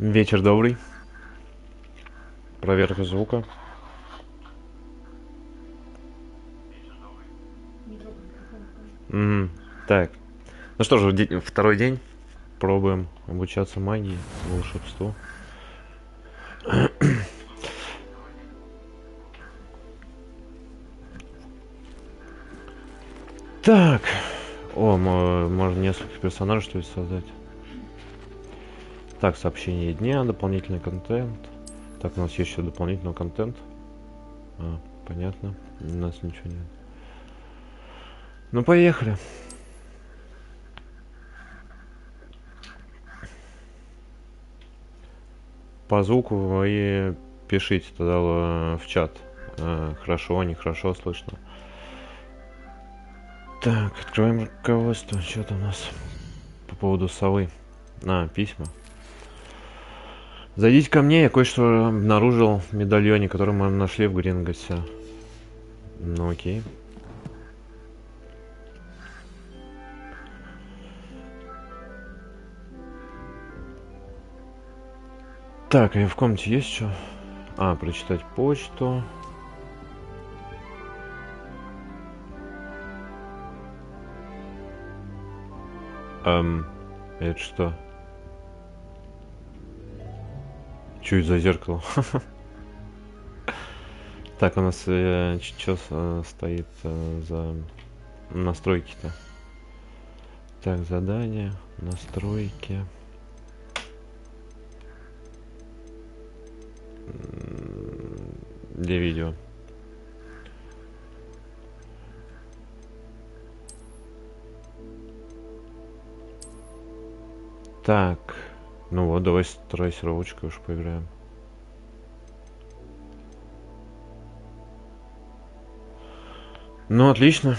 Вечер добрый. Проверка звука. Так. Ну что же, второй день. Пробуем обучаться магии, волшебству. Так. О, можно несколько персонажей, что ли, создать. Так, сообщение дня, дополнительный контент. Так, у нас есть еще дополнительный контент. Понятно. У нас ничего нет. Ну, поехали. По звуку вы пишите тогда в чат. Хорошо, нехорошо слышно. Так, открываем руководство. Что там у нас по поводу совы? Письма. Зайдите ко мне, я кое-что обнаружил в медальоне, который мы нашли в Грингасе. Ну окей. Так, а в комнате есть что? Прочитать почту. Это что? Чё это за зеркало? Так, у нас что стоит за настройки-то? Так, задание, настройки. Для видео. Так, ну вот, давай с трассировочкой уж поиграем. Ну, отлично.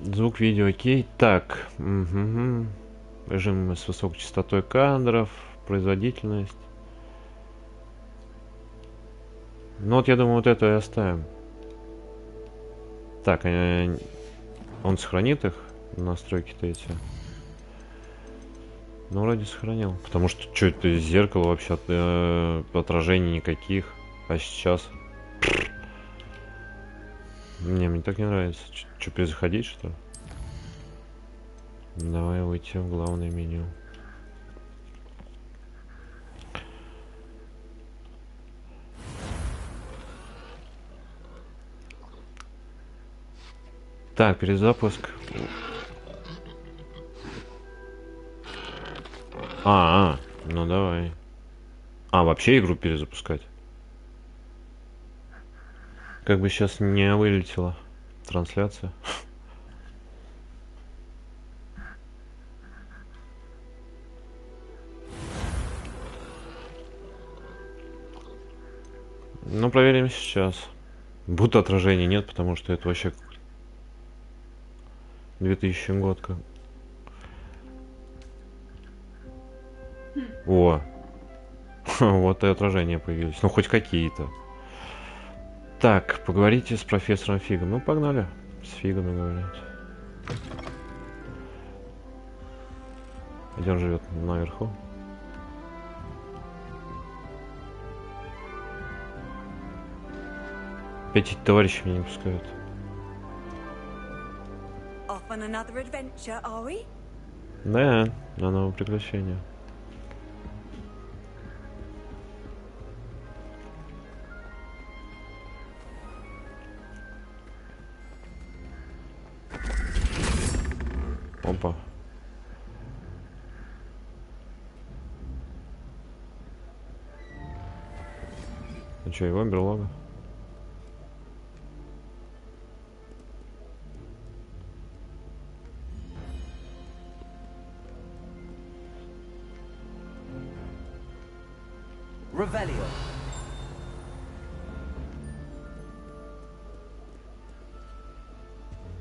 Звук, видео, окей. Так, режим с высокой частотой кадров, производительность. Ну вот, я думаю, вот это и оставим. Так, он сохранит их, настройки-то эти? Ну, вроде сохранил. Потому что это зеркало вообще, отражений никаких. А сейчас... Мне так не нравится. Что, перезаходить, что ли? Давай выйти в главное меню. Так, перезапуск. Ну давай. Вообще игру перезапускать. Как бы сейчас не вылетела трансляция. Ну, проверим сейчас. Будто отражений нет, потому что это вообще 2000 год как. О! Вот и отражения появились. Ну, хоть какие-то. Так, поговорите с профессором Фигом. Ну, погнали. С Фигами говорить. Где он живет? Наверху. Опять эти товарищи меня не пускают. Да, на новое приключение. Опа. Ну что, его берлога?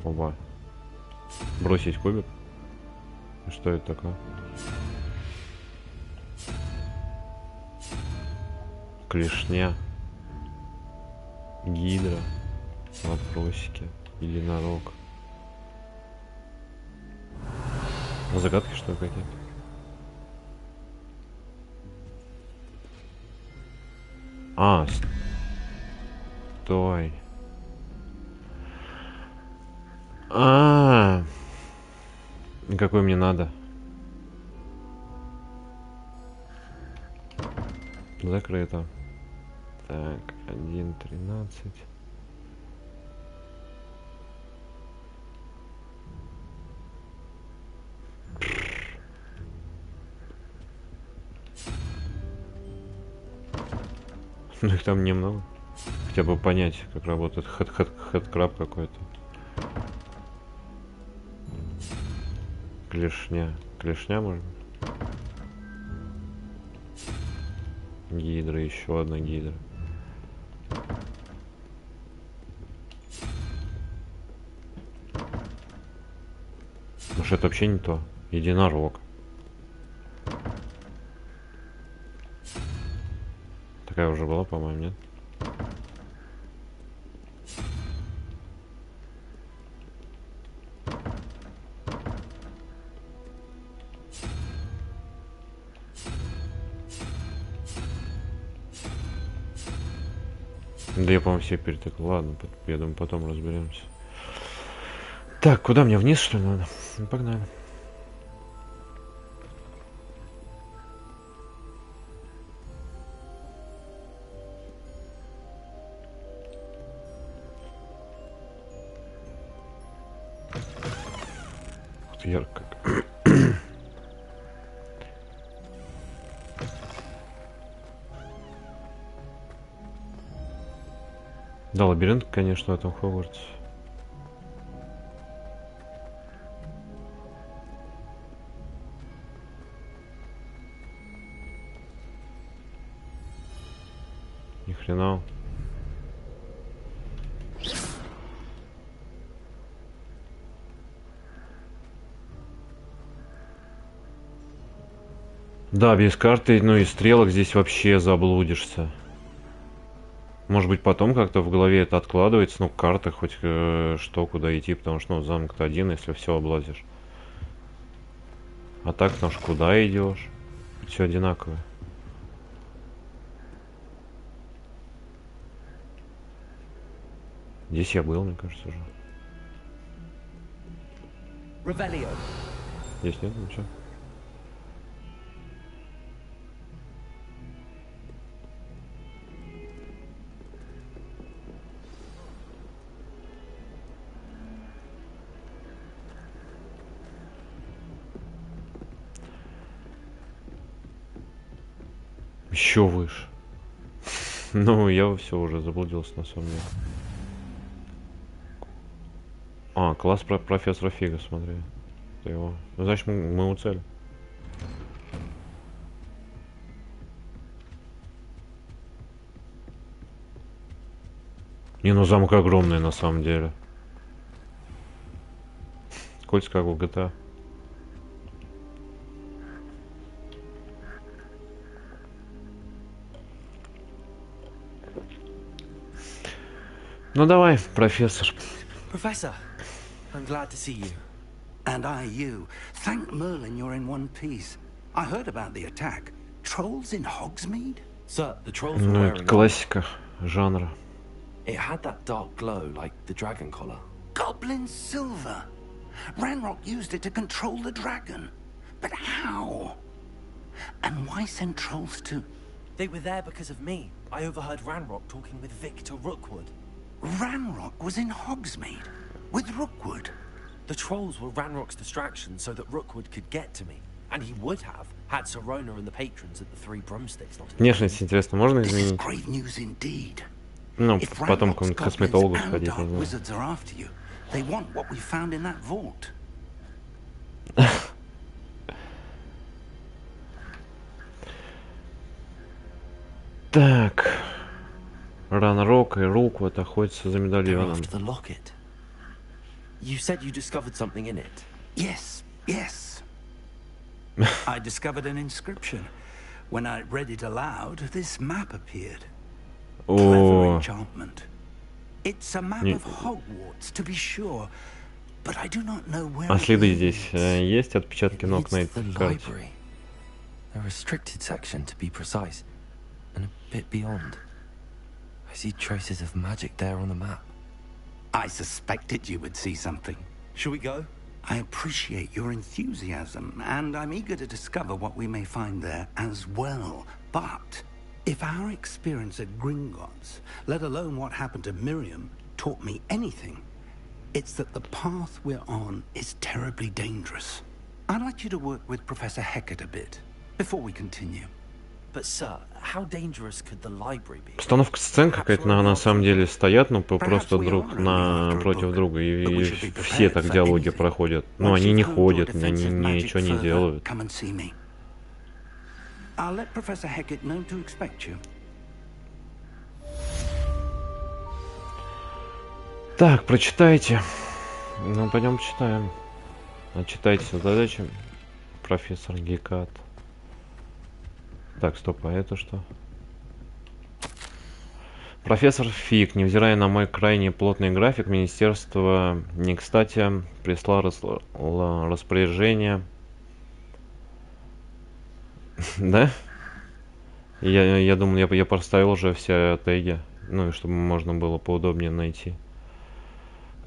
Оба. Бросить кубик. Что это такое? Клешня. Гидра. Вопросики. Единорог. Загадки что ли какие-то? А, стой. Какой мне надо? Закрыто. Так, 1.13. Ну их там немного. Хотя бы понять, как работает хэдкраб какой-то. Клешня. Клешня, может быть? Гидра, еще одна гидра. Может, это вообще не то? Единорог. Такая уже была, по-моему, нет? Да я, по-моему, все перетыкал. Ладно, я думаю, потом разберемся. Так, куда мне? Вниз, что ли, надо? Ну, погнали. Ух ты, ярко как. Да, лабиринт, конечно, в этом Хогвартсе. Ни хрена. Да, без карты, ну и стрелок здесь вообще заблудишься. Может быть, потом как-то в голове это откладывается, ну, карта хоть что, куда идти, потому что, ну, замок-то один, если все облазишь. А так, потому что куда идешь? Все одинаковое. Здесь я был, мне кажется, уже. Здесь нет ничего. Еще выше. Ну, я все уже заблудился на самом деле. А, класс профессора Фига, смотри. Это его. Ну, значит, мы у цели. Не, ну замок огромный на самом деле. Кольца как в GTA. Ну давай, профессор. Professor, I'm glad to see you. And I you. Thank Merlin you're in one piece. I heard about the attack. Trolls in Hogsmeade? Sir, the trolls were Ну, wearing это классика жанра. It had that dark glow like the dragon collar. Goblin silver. Ranrock used it to control the dragon. But how? And why send trolls to... They were there because of me. I overheard Ranrock talking with Victor Rookwood. Ranrock was in Hogsmeade with Rookwood. The trolls were Ranrock's distraction so that Rookwood could get to me. And he would have had Serona and the patrons at the Three Broomsticks not. Внешность, интересно, можно This is изменить? great news indeed. Ну, If потом к Ranrock's косметологу goblins and сходить, не dark знаю. wizards are after you, they want what we found in that vault. Так. Ранрок и Руквуд охотятся за They're медальоном. after the locket. You said you discovered something in it. Yes, yes. I discovered an inscription. When I read it aloud, this map appeared. Clever О, enchantment. It's a map of Hogwarts, to be sure, but I do not know where а it следы leads. здесь есть? Отпечатки It ног leads на to the этой карте? library. A restricted section, to be precise, and a bit beyond. I see traces of magic there on the map. I suspected you would see something. Shall we go? I appreciate your enthusiasm, and I'm eager to discover what we may find there as well. But if our experience at Gringotts, let alone what happened to Miriam, taught me anything, it's that the path we're on is terribly dangerous. I'd like you to work with Professor Hecat a bit before we continue. But sir, how dangerous could the library be? Постановка сцен какая-то на самом деле стоят, ну просто друг напротив друга, и все так диалоги проходят. Ну они не ходят, они ничего не делают. I'll let Professor Hecat know to expect you. Так, прочитайте. Ну, пойдем почитаем. Читайте задачи. Профессор Гекат. Так, стоп, а это что? Профессор Фиг, невзирая на мой крайне плотный график, министерство не кстати прислало распоряжение. Да? Я думал, я поставил уже все теги, ну и чтобы можно было поудобнее найти.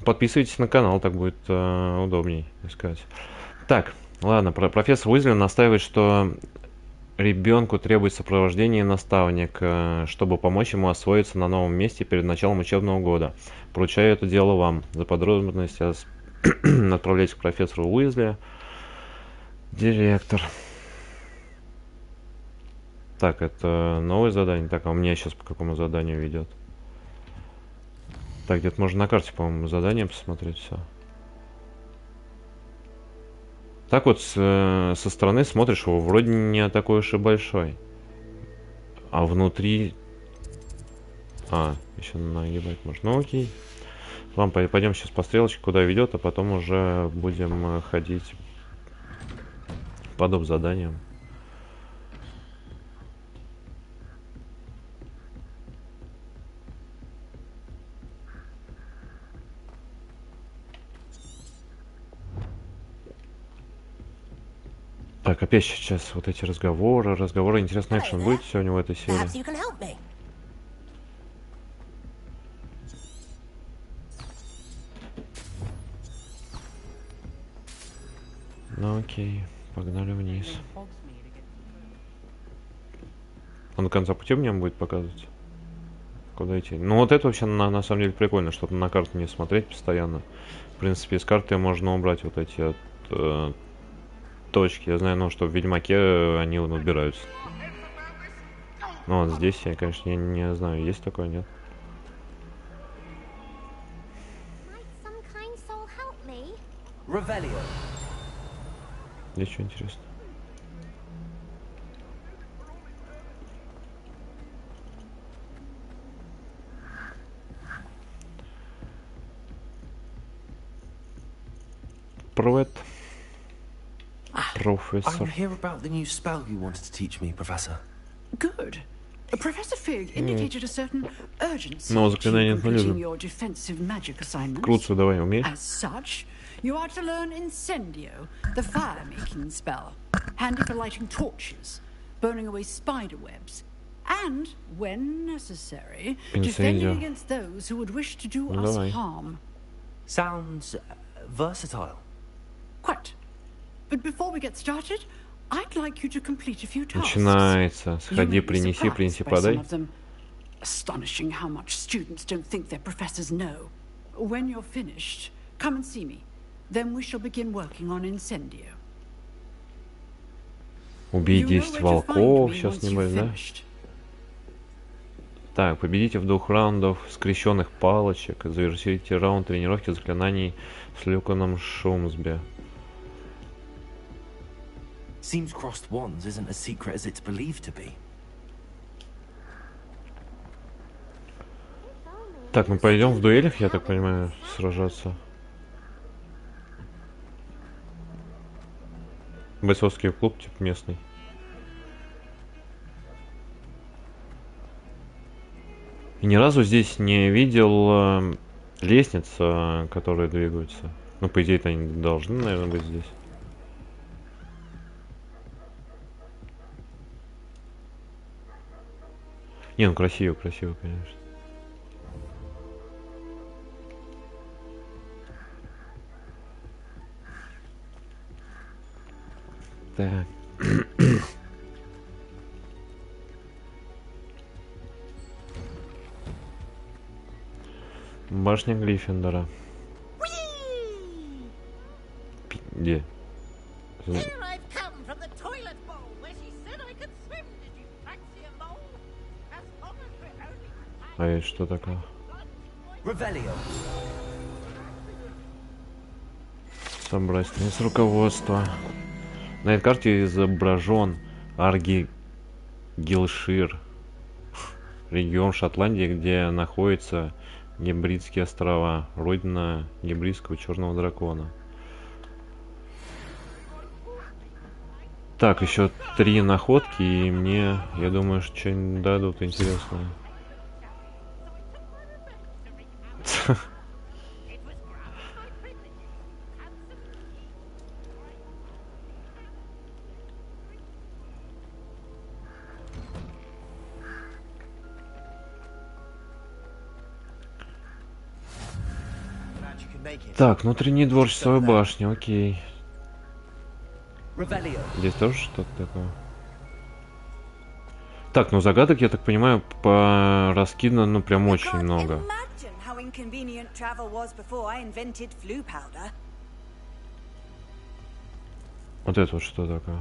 Подписывайтесь на канал, так будет удобней искать. Так, ладно, профессор Уизли настаивает, что ребенку требует сопровождения наставника, чтобы помочь ему освоиться на новом месте перед началом учебного года. Поручаю это дело вам. За подробности отправляйтесь к профессору Уизли. Директор. Так, это новое задание. Так, а у меня сейчас по какому заданию ведет? Так, где-то можно на карте, по-моему, задание посмотреть все. Так вот, со стороны смотришь, его вроде не такой уж и большой. А внутри... А, еще нагибать можно. Ну окей. Ладно, пойдем сейчас по стрелочке, куда ведет, а потом уже будем ходить по доп. Заданиям. Так, опять сейчас вот эти разговоры. Интересный экшен будет сегодня в этой серии. Ну окей, погнали вниз. Он до конца пути мне будет показывать, куда идти. Ну вот это вообще на самом деле прикольно, чтобы на карту не смотреть постоянно. В принципе, из карты можно убрать вот эти точки. Я знаю, ну, что в Ведьмаке они убираются. Ну вот здесь я, конечно, не знаю, есть такое, нет? Здесь что интересно? Привет. Professor. I'm here about the new spell you wanted to teach me, Professor. Good. Professor Fig indicated a certain urgency No, to заклинание completing your defensive magic assignments. Крутцу давай, умеешь? As such, you are to learn Incendio, the fire-making spell, handy for lighting torches, burning away spider webs, and, when necessary, defending Incendio. against those who would wish to do Ну, us давай. harm. Sounds versatile. Quite. But before we get started, I'd like you to complete a few tasks. Начинается. Сходи, You may be принеси, surprised принеси, by подай. some of them. Astonishing how much students don't think their professors know. When you're finished, come and see me. Then we shall begin working on Incendio. Убей You know 10 where to волков, find me сейчас once you've небось, да? finished. Так, победите в 2 раундах скрещенных палочек. Завершите раунд тренировки заклинаний с Люканом Шумсби. Seems crossed wands isn't as secret as it's believed to be. Так, мы пойдем в дуэлях, я так понимаю, сражаться. Бойцовский клуб, типа местный. И ни разу здесь не видел лестниц, которые двигаются. Ну, по идее, они должны, наверное, быть здесь. Не, ну красиво, красиво, конечно. Так. Башня Гриффиндора. Где? А это что такое? Собрать страниц руководства. На этой карте изображен Гилшир, регион Шотландии, где находятся Гибридские острова, родина гибридского черного дракона. Так, еще 3 находки, и мне, я думаю, что что-нибудь дадут интересное. Так, внутренний двор часовой башни, окей. Здесь тоже что-то такое. Так, ну загадок, я так понимаю, раскидано, ну прям очень много. Вот это вот что такое?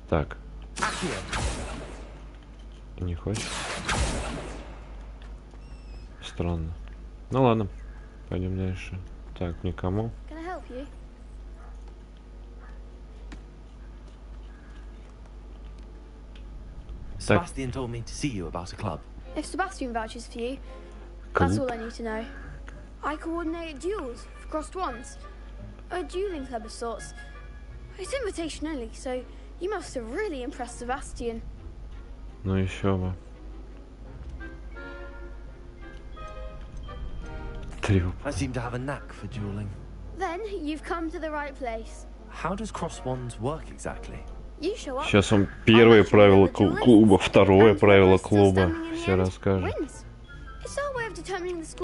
Так. Не хочешь? Странно. Ну ладно, пойдем дальше. Так, никому. Sebastian told me to see you about a club. If Sebastian vouches for you, that's all I need to know. I coordinate duels for crossed wands. A dueling club of sorts. It's invitation only, so you must have really impressed Sebastian. Ну еще бы. I seem to have a knack for dueling. Then you've come to the right place. How does crossed wands work exactly? Сейчас вам первое правило клуба, второе правило клуба. Все расскажет.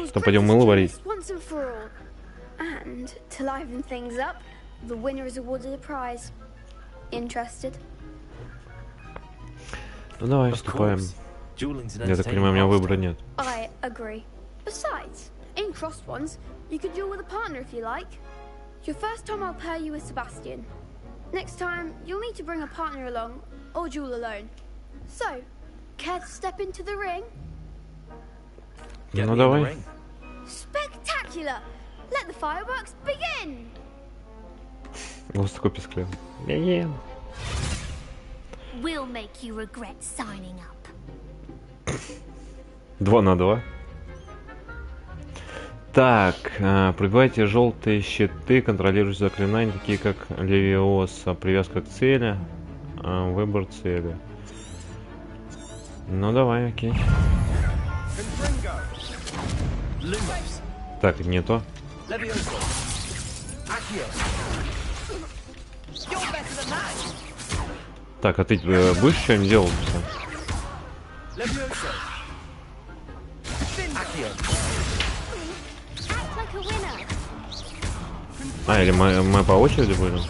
Что, пойдем мыло варить? And to liven things up, the winner is awarded a prize. Interested? Ну давай, вступаем. Я так понимаю, у меня выбора нет. I agree. Besides, in crossed ones, you could duel with a partner if you like. Your first time I'll pair you with Sebastian. Next time, you'll need to bring a partner along, or duel alone. So, care to step into the ring? Ну давай. Spectacular! Let the fireworks begin! Вот такой песклев. Begin. We'll make you regret signing up. 2 на 2. Так, пробивайте желтые щиты, контролируйте заклинания, такие как Левиоса, привязка к цели, выбор цели. Ну давай, окей. Так, не то. Так, а ты будешь что-нибудь делать-то? А, или мы по очереди будем?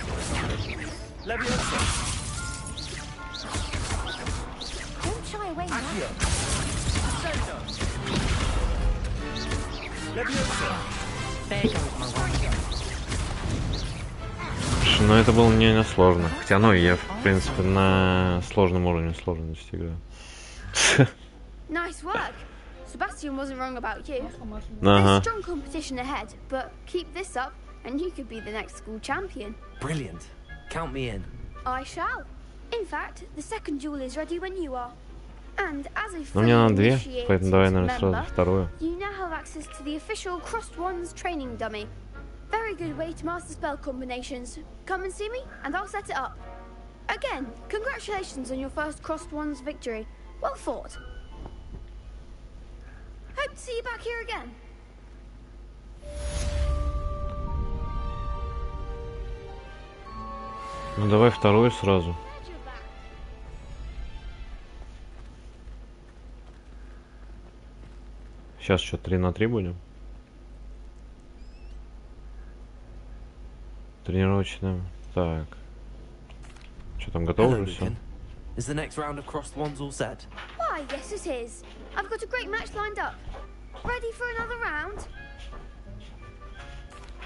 Ну это было не сложно. Хотя, ну я в принципе на сложном уровне сложности играю. Nice work. Sebastian wasn't wrong about you. Ага. There's strong competition ahead, but keep this up and you could be the next school champion. Brilliant. Count me in. I shall. In fact, the second duel is ready when you are. And as a Ну мне надо 2, initiated поэтому давай, наверное, сразу member, вторую. you now have access to the official Crossed Wands training dummy. Very good way to master spell combinations. Come and see me, and I'll set it up. Again, congratulations on your first Crossed Wands victory. Well fought. Hope to see you back here again. Ну давай вторую сразу. Сейчас что, 3 на 3 будем? тренировочным. Так. Что там, готово Hello, уже все? Lucan. Is the next round of crossed wands all set? Why, yes it is. I've got a great match lined up. Ready for another round?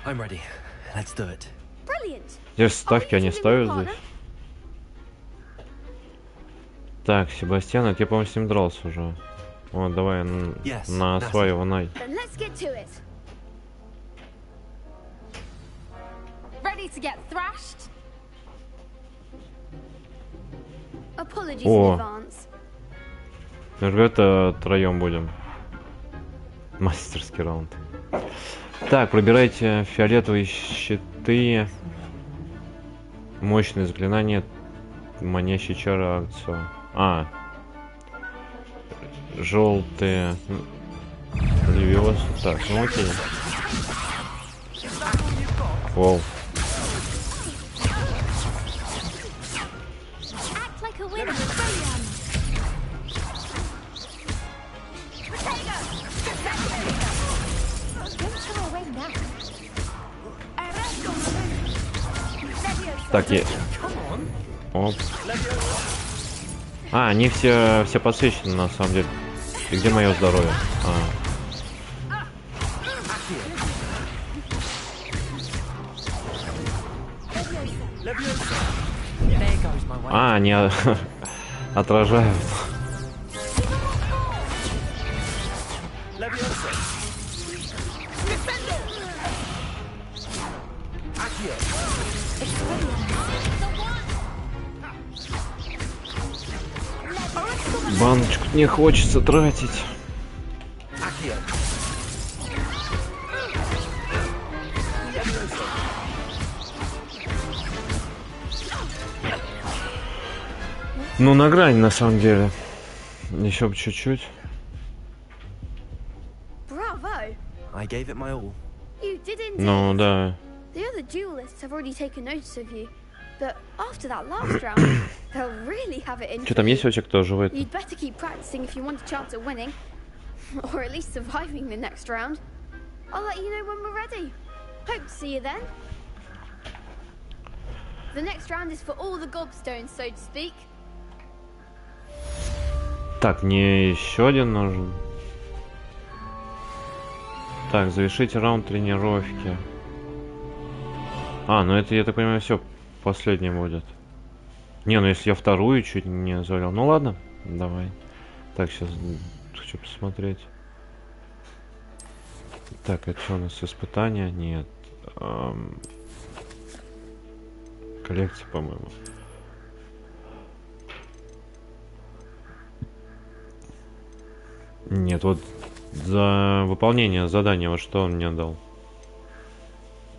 I'm ready. Let's do it. Brilliant. Здесь ставки они ставят здесь. Так, Себастьян, я, по-моему, с ним дрался уже. Вот, давай на свою най. Then let's get to it. Ready to get thrashed? Apologies in О. advance. Ребята, троем будем. Мастерский раунд. Так, пробирайте фиолетовые щиты. Мощные заклинания. Манящий чар акцию. Желтые. Левиосы. Так, ну окей. Воу. Act like a winner. Так, я... Оп. Они все подсвечены на самом деле. И где мое здоровье? Они отражают. Баночку не хочется тратить. Ну, на грани, на самом деле. Еще бы чуть-чуть. Bravo. I gave it my all. You did indeed. Ну, да. The other duelists have already taken notice of you, but after that last round, they'll really have it in. Что там есть вообще, кто живет? You'd better keep practicing if you want a chance at winning, or at least surviving the next round. I'll let you know when we're ready. Hope to see you then. The next round is for all the gobstones, so to speak. Так, мне еще один нужен. Так, завершите раунд тренировки. Ну это, я так понимаю, все, последний будет. Не, ну если я вторую чуть не завалил. Ну ладно, давай. Так, сейчас хочу посмотреть. Так, это что у нас, испытания? Нет. Коллекция, по-моему. Нет, вот за выполнение задания, вот что он мне дал.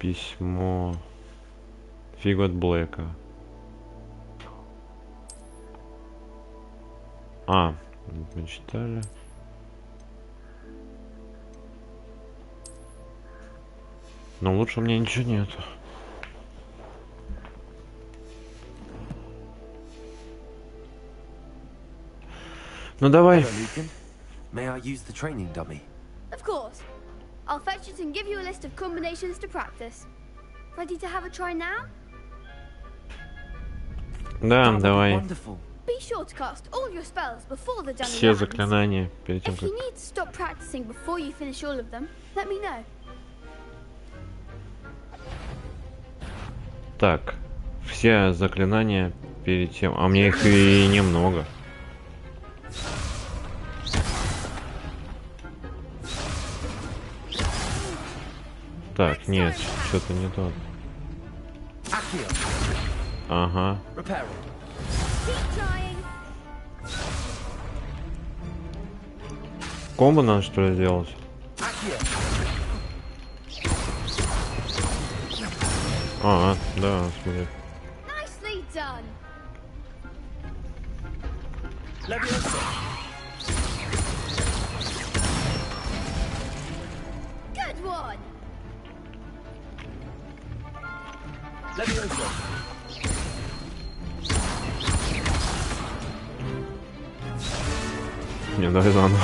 Письмо. Фигу от Блэка. Мы читали. Но лучше у меня ничего нету. Ну давай. Hello, Lucan. May I use the training dummy? Of course. I'll fetch it and give you a list of combinations to practice. Ready to have a try now? Да, That would be давай. Wonderful. Be sure to cast all your spells before the dummy Все lands. заклинания перед тем, If как... you need to stop practicing before you finish all of them, let me know. Так, все заклинания перед тем... А мне их и немного. Так, нет, что-то не то. Ага. Keep trying. Комбо надо, что ли, сделать? Да, смотри. Nicely done. Good one. Не, давай заново.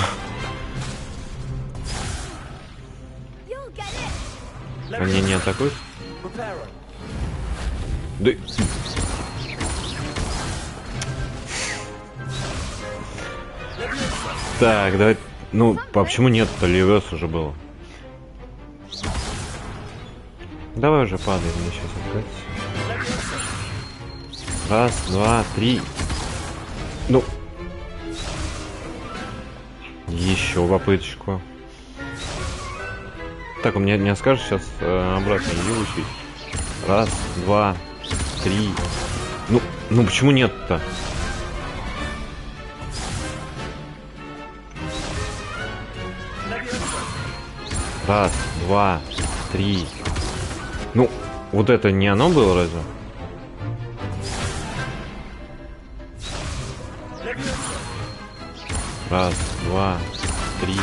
You'll get it. Они не атакуют? Да... Так, давай... Ну, а почему нет-то? Левес уже было. Давай уже падаем, мне сейчас откатится. Раз, два, три. Ну. Еще попыточку. Так, у меня не скажешь сейчас обратно ее учить. Раз, два, три. Ну почему нет-то? Раз, два, три. Ну, вот это не оно было разве? Раз, два, три.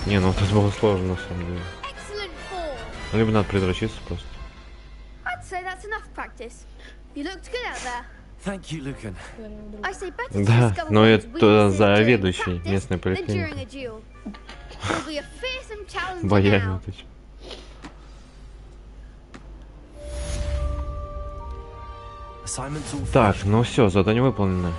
Не, ну вот это было сложно на самом деле. Либо надо придрочиться просто. Да, но это заведующий местной поликлиникой. Боязнь вот эти. Так, ну все, задание выполнено.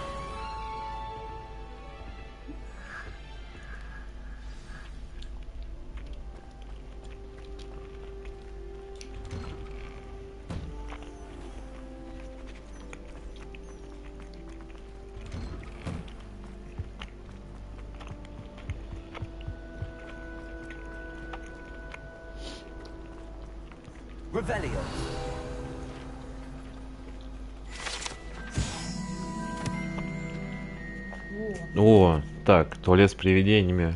О, так, туалет с привидениями.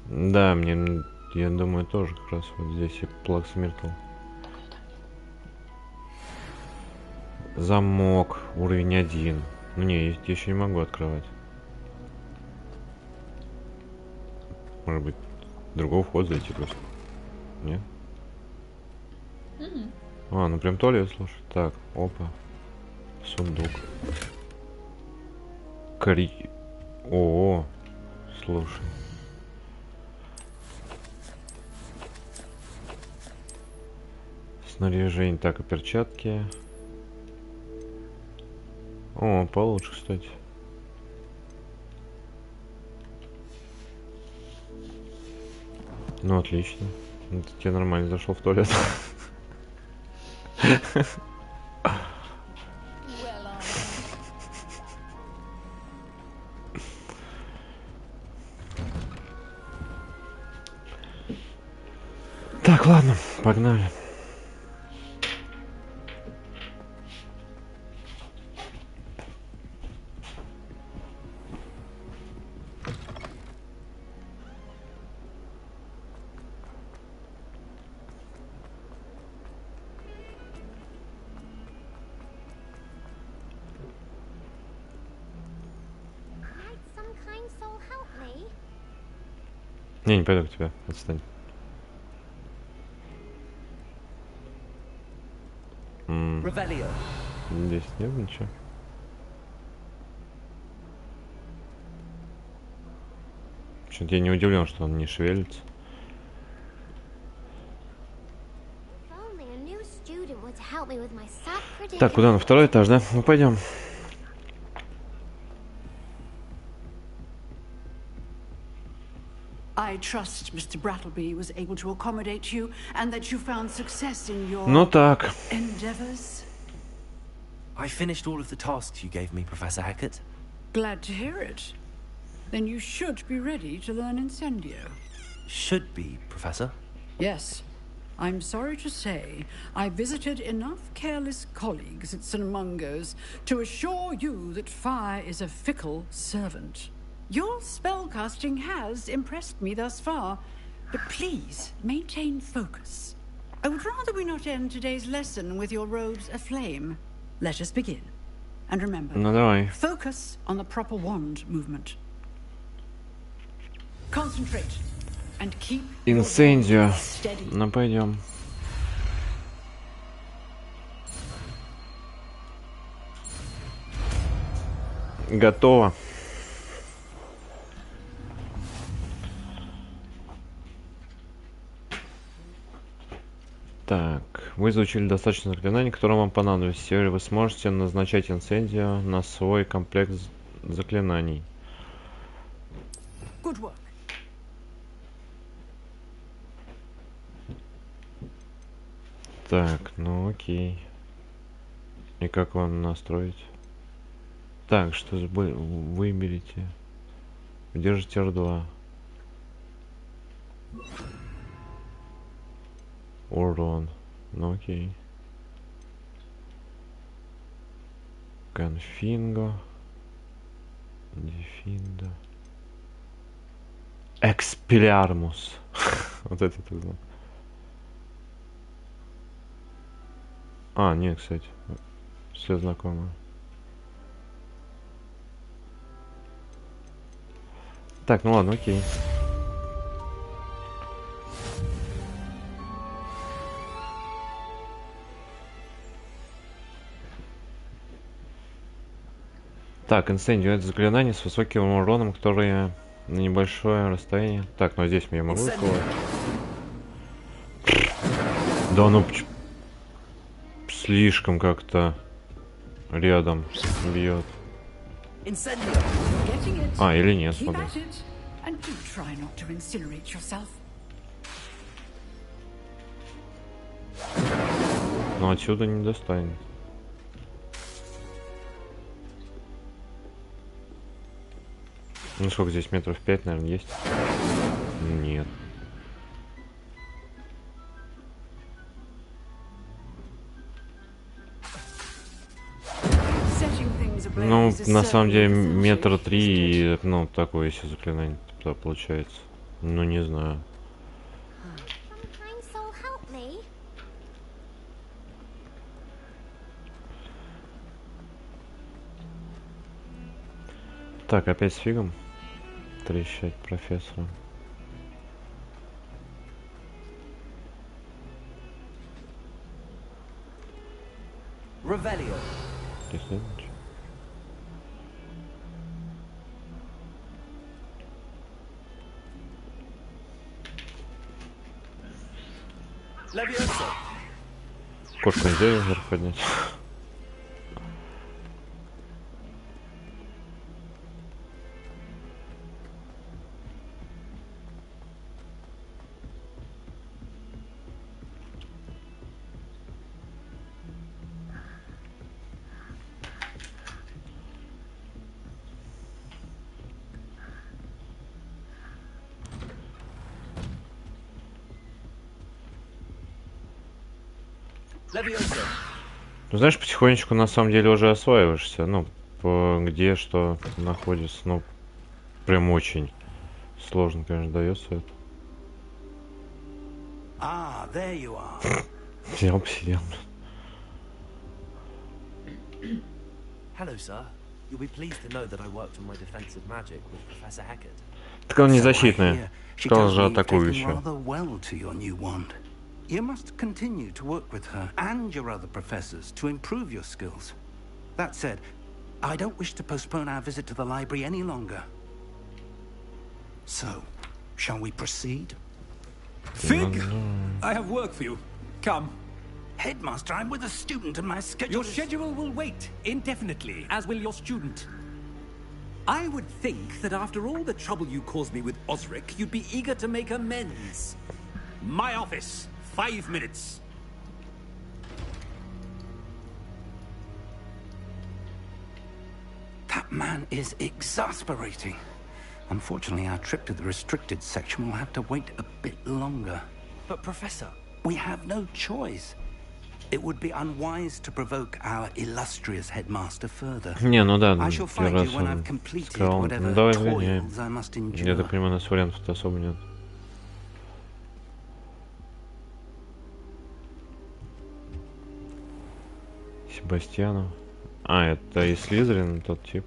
Да, мне, я думаю, тоже как раз вот здесь и Плакса Миртл. Замок, уровень 1. Ну не, я еще не могу открывать. Может быть, другого входа зайти просто. Нет? А, ну прям туалет, слушай. Так, опа. Сундук. О, слушай. Снаряжение. Так, и перчатки. О, получше, кстати. Ну, отлично. Это тебе нормально зашел в туалет. Так, ладно, погнали. Не пойду к тебе, отстань. Здесь нет ничего. Почему-то я не удивлен, что он не шевелится. Так, куда на второй этаж, да? Ну пойдем. I trust Mr. Brattleby was able to accommodate you and that you found success in your Ну так. endeavors. I finished all of the tasks you gave me, Professor Hackett. Glad to hear it. Then you should be ready to learn Incendio. Should be, Professor. Yes. I'm sorry to say I visited enough careless colleagues at St. Mungo's to assure you that fire is a fickle servant. Your spellcasting has impressed me thus far, but please maintain focus. I would rather we not end today's lesson with your robes aflame. Let us begin. And remember, Ну давай. focus on the proper wand movement. Concentrate and keep Инцендио. steady. Ну пойдем. Готово. Вы изучили достаточно заклинаний, которые вам понадобятся. Теперь вы сможете назначать инцендио на свой комплект заклинаний. Good work. Так, ну окей. И как вам настроить? Так, что выберите. Держите R2. Урон. Ну окей. Конфинго. Дефиндо. Экспелярмус. Вот это ты знал. А, нет, кстати. Все знакомо. Так, ну ладно, окей. Так, инцендио — это заклинание с высоким уроном, которое на небольшое расстояние. Так, ну здесь я могу сказать. Да ну слишком как-то рядом бьет. А, или нет, смотри. Но отсюда не достанет. Ну сколько здесь, метров 5, наверное, есть? Нет. Ну, на самом деле, метра 3, ну, такое еще заклинание получается. Ну, не знаю. Так, опять с фигом. Трещать профессора. Revelio. Levioso. Кошку нельзя вверх поднять. Ну, знаешь, потихонечку на самом деле уже осваиваешься. Ну, где что находится. Ну, прям очень сложно, конечно, дается это. Ah, there you are. Взял, посидел. Hello, sir. You'll be pleased to know that I worked on my defensive magic with Professor Eckert. Так он не защитный. Сказал же атакующий. You must continue to work with her and your other professors to improve your skills. That said, I don't wish to postpone our visit to the library any longer. So, shall we proceed? Fig! I have work for you. Come. Headmaster, I'm with a student and my schedule Your schedule will wait indefinitely, as will your student. I would think that after all the trouble you caused me with Osric, you'd be eager to make amends. My office. 5 minutes. That man is exasperating. Unfortunately, our trip to the restricted section will have to wait a bit longer. But, Professor... We have no choice. It would be unwise to provoke our illustrious headmaster further. Не, ну да, I shall find you when I've completed whatever toils I must endure. Я так понимаю, у нас вариантов особо нет. Себастьяну. А, это и Слизерин, тот тип.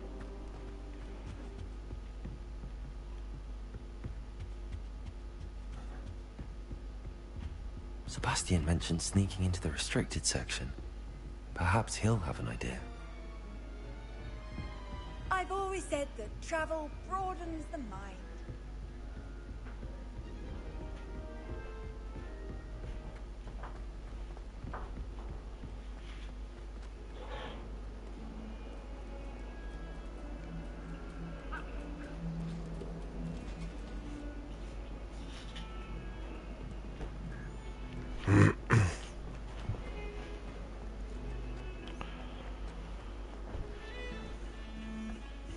Sebastian mentioned sneaking into the restricted section. Perhaps he'll have an idea. I've always said that travel broadens the mind.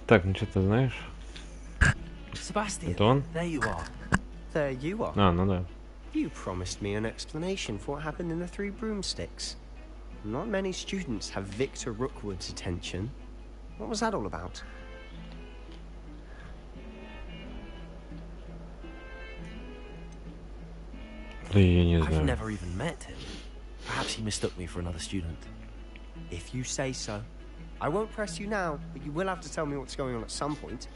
Так, ну что ты знаешь? Sebastian, Это он? there you are. There you are. А, ну да. You promised me an explanation for what happened in the Three Broomsticks. Not many students have Victor Rookwood's attention. What was that all about? Да я не I've знаю. never even met him. Perhaps he mistook me for another student. If you say so. I won't press you now, but you will have to tell me what's going on at some point.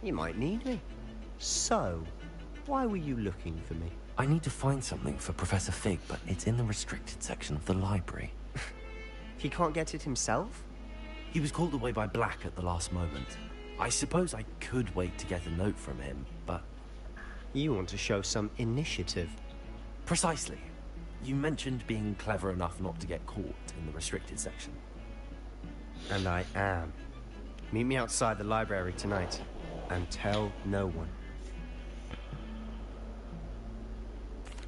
You might need me. So, why were you looking for me? I need to find something for Professor Fig, but it's in the restricted section of the library. He can't get it himself? He was called away by Black at the last moment. I suppose I could wait to get a note from him, but... You want to show some initiative. Precisely. You mentioned being clever enough not to get caught in the restricted section. And I am. Meet me outside the library tonight. And tell no one.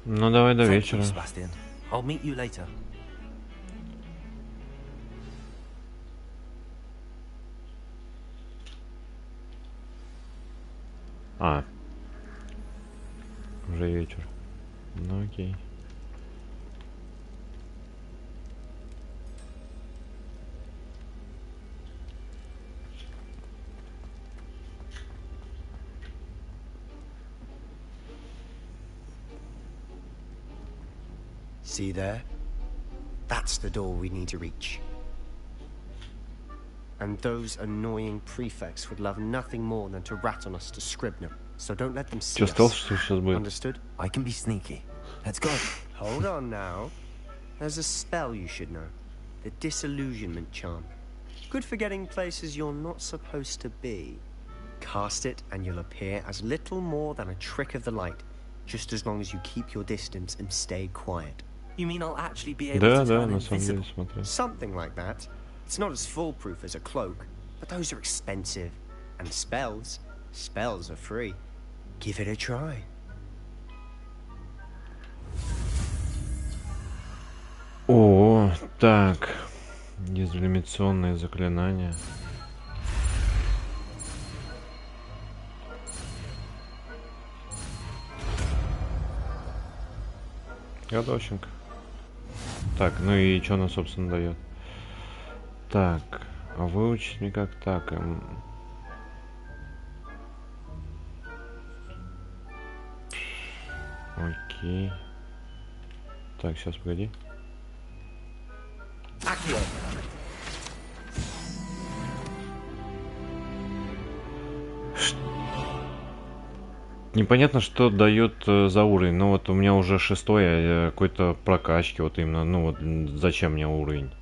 Ну давай до Thank you, вечера. Sebastian. I'll meet you later. А. Уже вечер. Ну окей. See there? That's the door we need to reach. And those annoying prefects would love nothing more than to rat on us to Scribner. So don't let them see Что стал, us. что сейчас будет? Understood? I can be sneaky. Let's go. Hold on now. There's a spell you should know. The Disillusionment Charm. Good for getting places you're not supposed to be. Cast it and you'll appear as little more than a trick of the light. Just as long as you keep your distance and stay quiet. You mean I'll actually be able Да, to да, turn на самом деле, invisible? смотри. Something like that. It's not as foolproof as a cloak, but those are expensive. And spells are free. Give it a try. О, так. Дезиллюминационные заклинания. Годовщенко. Так, ну и что она, собственно, дает? Так, а выучить мне как так? Окей. Так, сейчас, погоди. Accio. Непонятно, что дает за уровень. Ну вот у меня уже 6-й, какой-то прокачки, вот именно. Ну вот зачем мне уровень?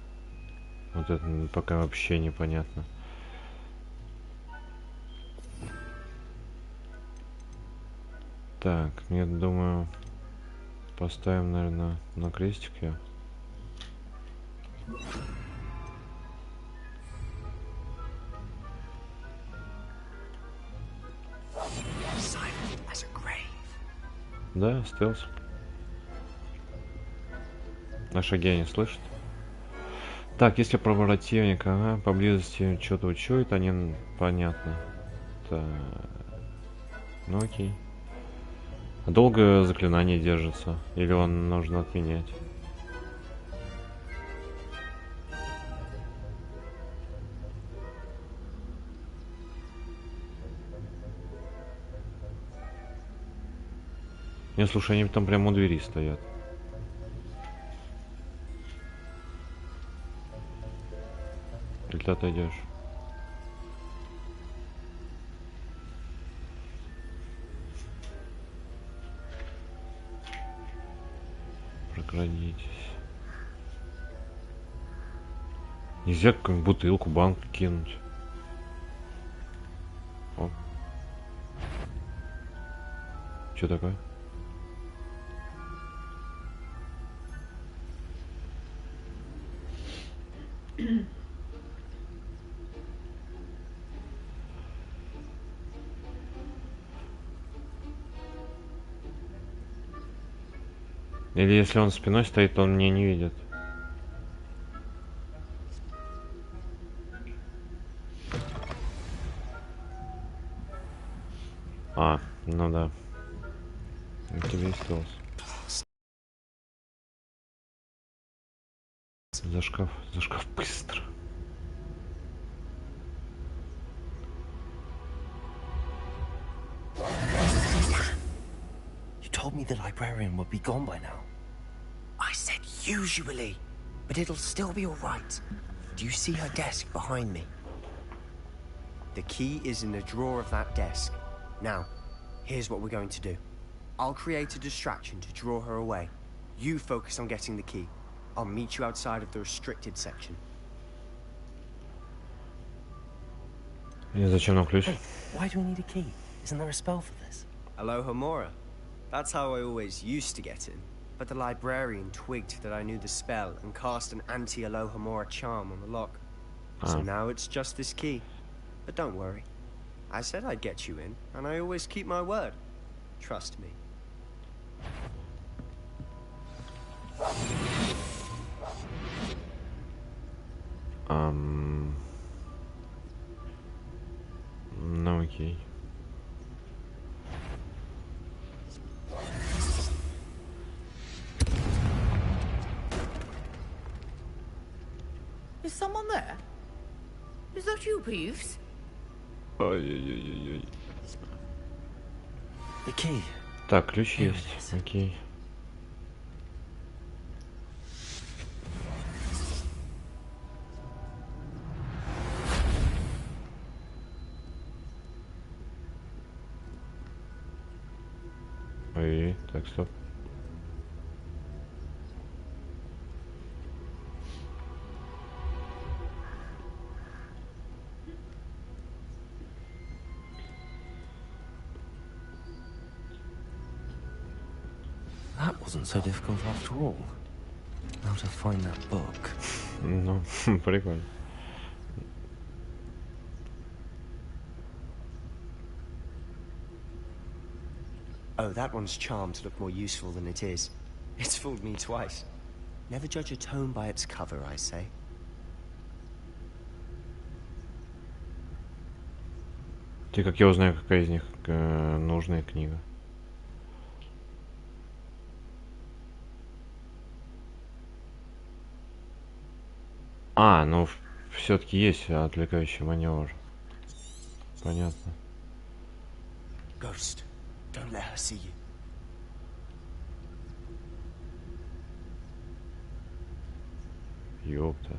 Вот это пока вообще непонятно. Так, я думаю, поставим, наверное, на крестик я. Да, стелс. На шаге не слышит. Так, если про противника, ага, поблизости что-то учует, они понятно. Так. Ну окей. Долго заклинание держится? Или он нужно отменять? Не, слушай, они там прямо у двери стоят. Или ты отойдешь? Прокрадитесь. Нельзя как бутылку, банку кинуть. О. Что такое? Или если он спиной стоит, то он меня не видит. А, ну да. У тебя есть толс. За шкаф быстро. You told me the librarian would be gone by now. I said usually, but it'll still be all right. Do you see her desk behind me? The key is in the drawer of that desk. Now, here's what we're going to do. I'll create a distraction to draw her away. You focus on getting the key. I'll meet you outside of the restricted section. И зачем нам ключ? Hey, why do we need a key? Isn't there a spell for this? Alohomora. That's how I always used to get in. But the librarian twigged that I knew the spell and cast an anti-Alohomora charm on the lock. So now it's just this key. But don't worry. I said I'd get you in, and I always keep my word. Trust me. Ну окей. Is someone there? Is that you, Peeves? Ой-ой-ой-ой. The key. Так, ключ есть. Окей. Ой, так, стоп. That wasn't so difficult after all. How to find that book. Ну, прикольно. Oh, that one's charmed to look more useful than it is. It's fooled me twice. Never judge a tome by its cover, I say. Ты как я узнаю, какая из них нужная книга? А, ну все-таки есть отвлекающий маневр. Понятно. Ghost, don't let her see you. Ёпта.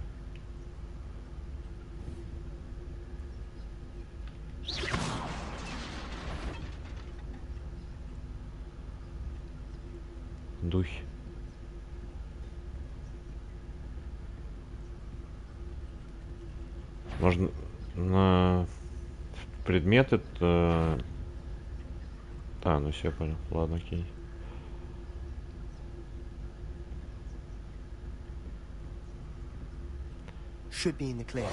Духи. Можно на предметы. А, ну все, понял. Ладно, окей. Should be in the clear.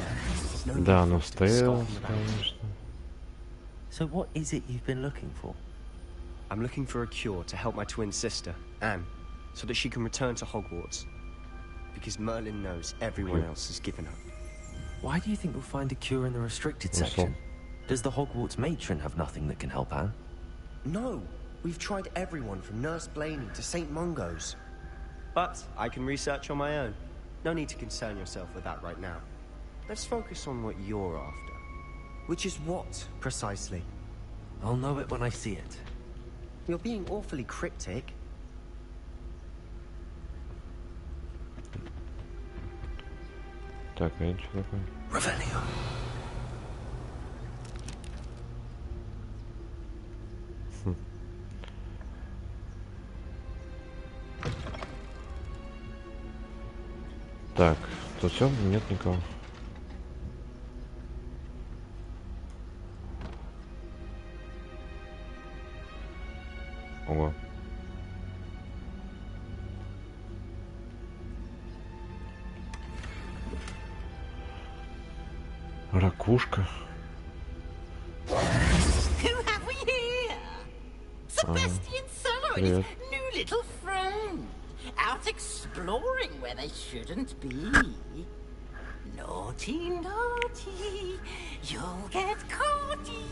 No Да, need ну for us to be стелс, stalking around. конечно. So what is it you've been looking for? I'm looking for a cure to help my twin sister, Anne, so that she can return to Hogwarts. Because Merlin knows everyone else has given up. Why do you think we'll find a cure in the restricted section? Does the Hogwarts matron have nothing that can help Anne? No! We've tried everyone from Nurse Blaney to St. Mungo's. But I can research on my own. No need to concern yourself with that right now. Let's focus on what you're after. Which is what, precisely? I'll know it when I see it. You're being awfully cryptic. Так, а это что такое? Revelio. Так, тут все? Нет никого. Ого. Ракушка. Who have we here? Sebastian Sallow and his new little friend. Out exploring where they shouldn't be. Naughty, naughty. You'll get caughty.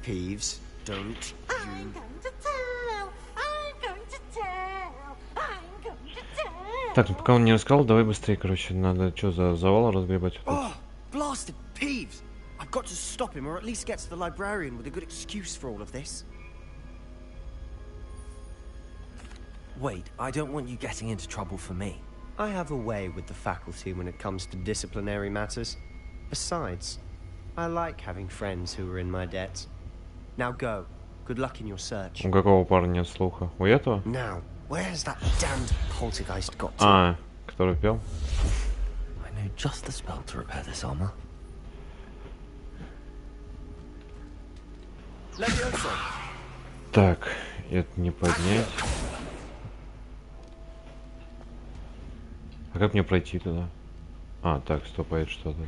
Peeves, Don't I'm going to tell. I'm going to tell. I'm going to tell. Так, ну пока он не рассказал, давай быстрее, короче, надо что за завал разгребать. Oh, blasted Peeves! I've got to stop him, or at least get to the librarian with a good excuse for all of this. Wait, I don't want you getting into trouble for me. I have a way with the faculty when it comes to disciplinary matters. Besides, I like having friends who are in my debt. Now go. Good luck in your search. У какого парня нет слуха? У этого? Now, where's that damned poltergeist got to? А, который пел? I know just the spell to repair this armor. Levioso. Так, это не поднять. А как мне пройти туда? А, так, стопает что-то.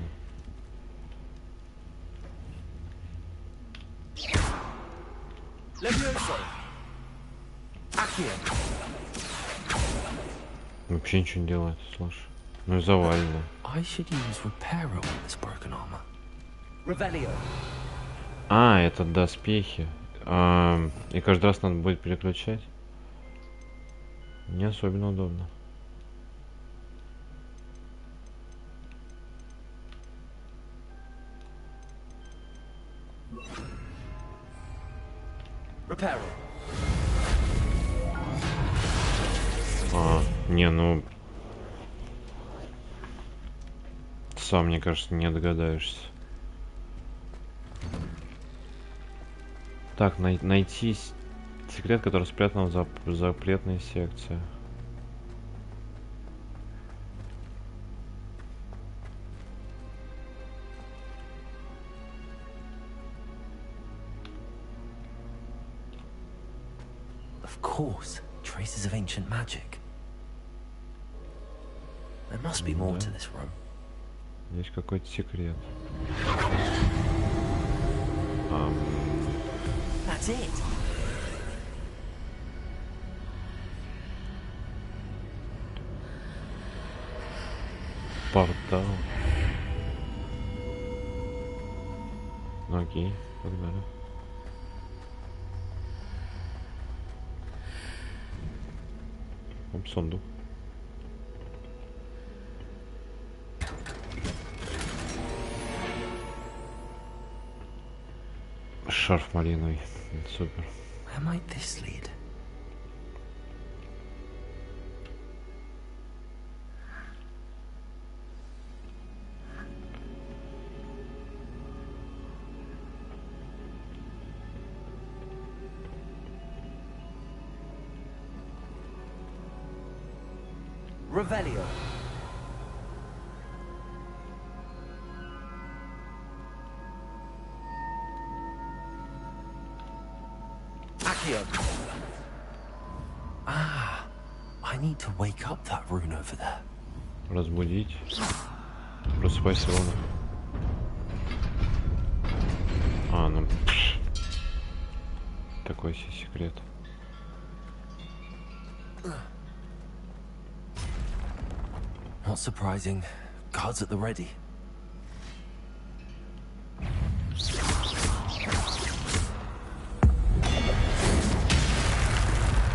Levioso. Accio. Вообще ничего не делает, слушай. Ну и завалено. I should use repairer on this broken armor. Revelio. А, это доспехи. И каждый раз надо будет переключать. Не особенно удобно. Repairer. Не, ну... Сам, мне кажется, не догадаешься. Так, найти секрет, который спрятан в запретной секции. Of course, traces of ancient magic. There must be more to this room. Есть какой-то секрет. That's it. Портал. Ну, окей, погнали. Оп, сундук. Шарф малиновый. Супер. Where might this lead? Revelio. Accio. Ah, I need to wake up that rune over there. Разбудить. Просыпайся, Рона. Ну... Такой себе секрет. Not surprising. Guards at the ready.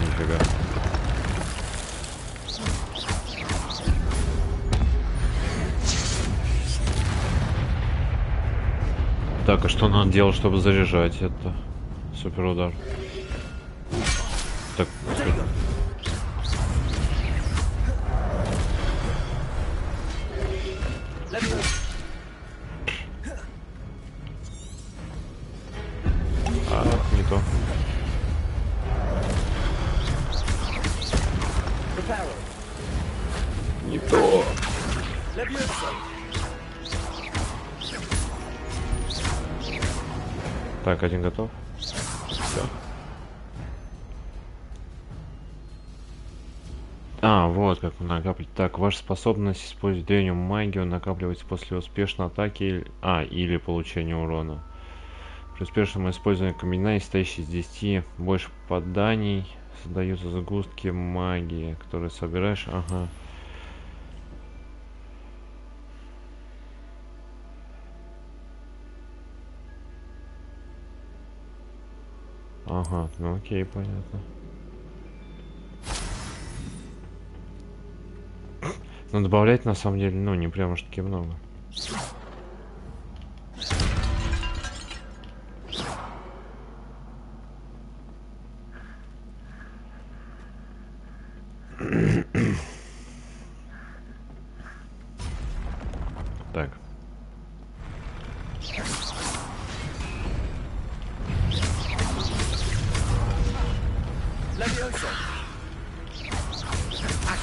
Нифига. Так, а что надо делать, чтобы заряжать это? Супер удар. Так. Не то. Не то. Так, один готов. Все. Вот как накапливать. Так, ваша способность использовать древнюю магию накапливается после успешной атаки или получения урона. При успешном использовании комбинации, состоящей из 10 больше попаданий, создаются сгустки магии, которые собираешь. Ага. Ага, ну окей, понятно. Но добавлять на самом деле, ну, не прям уж таки много. Так.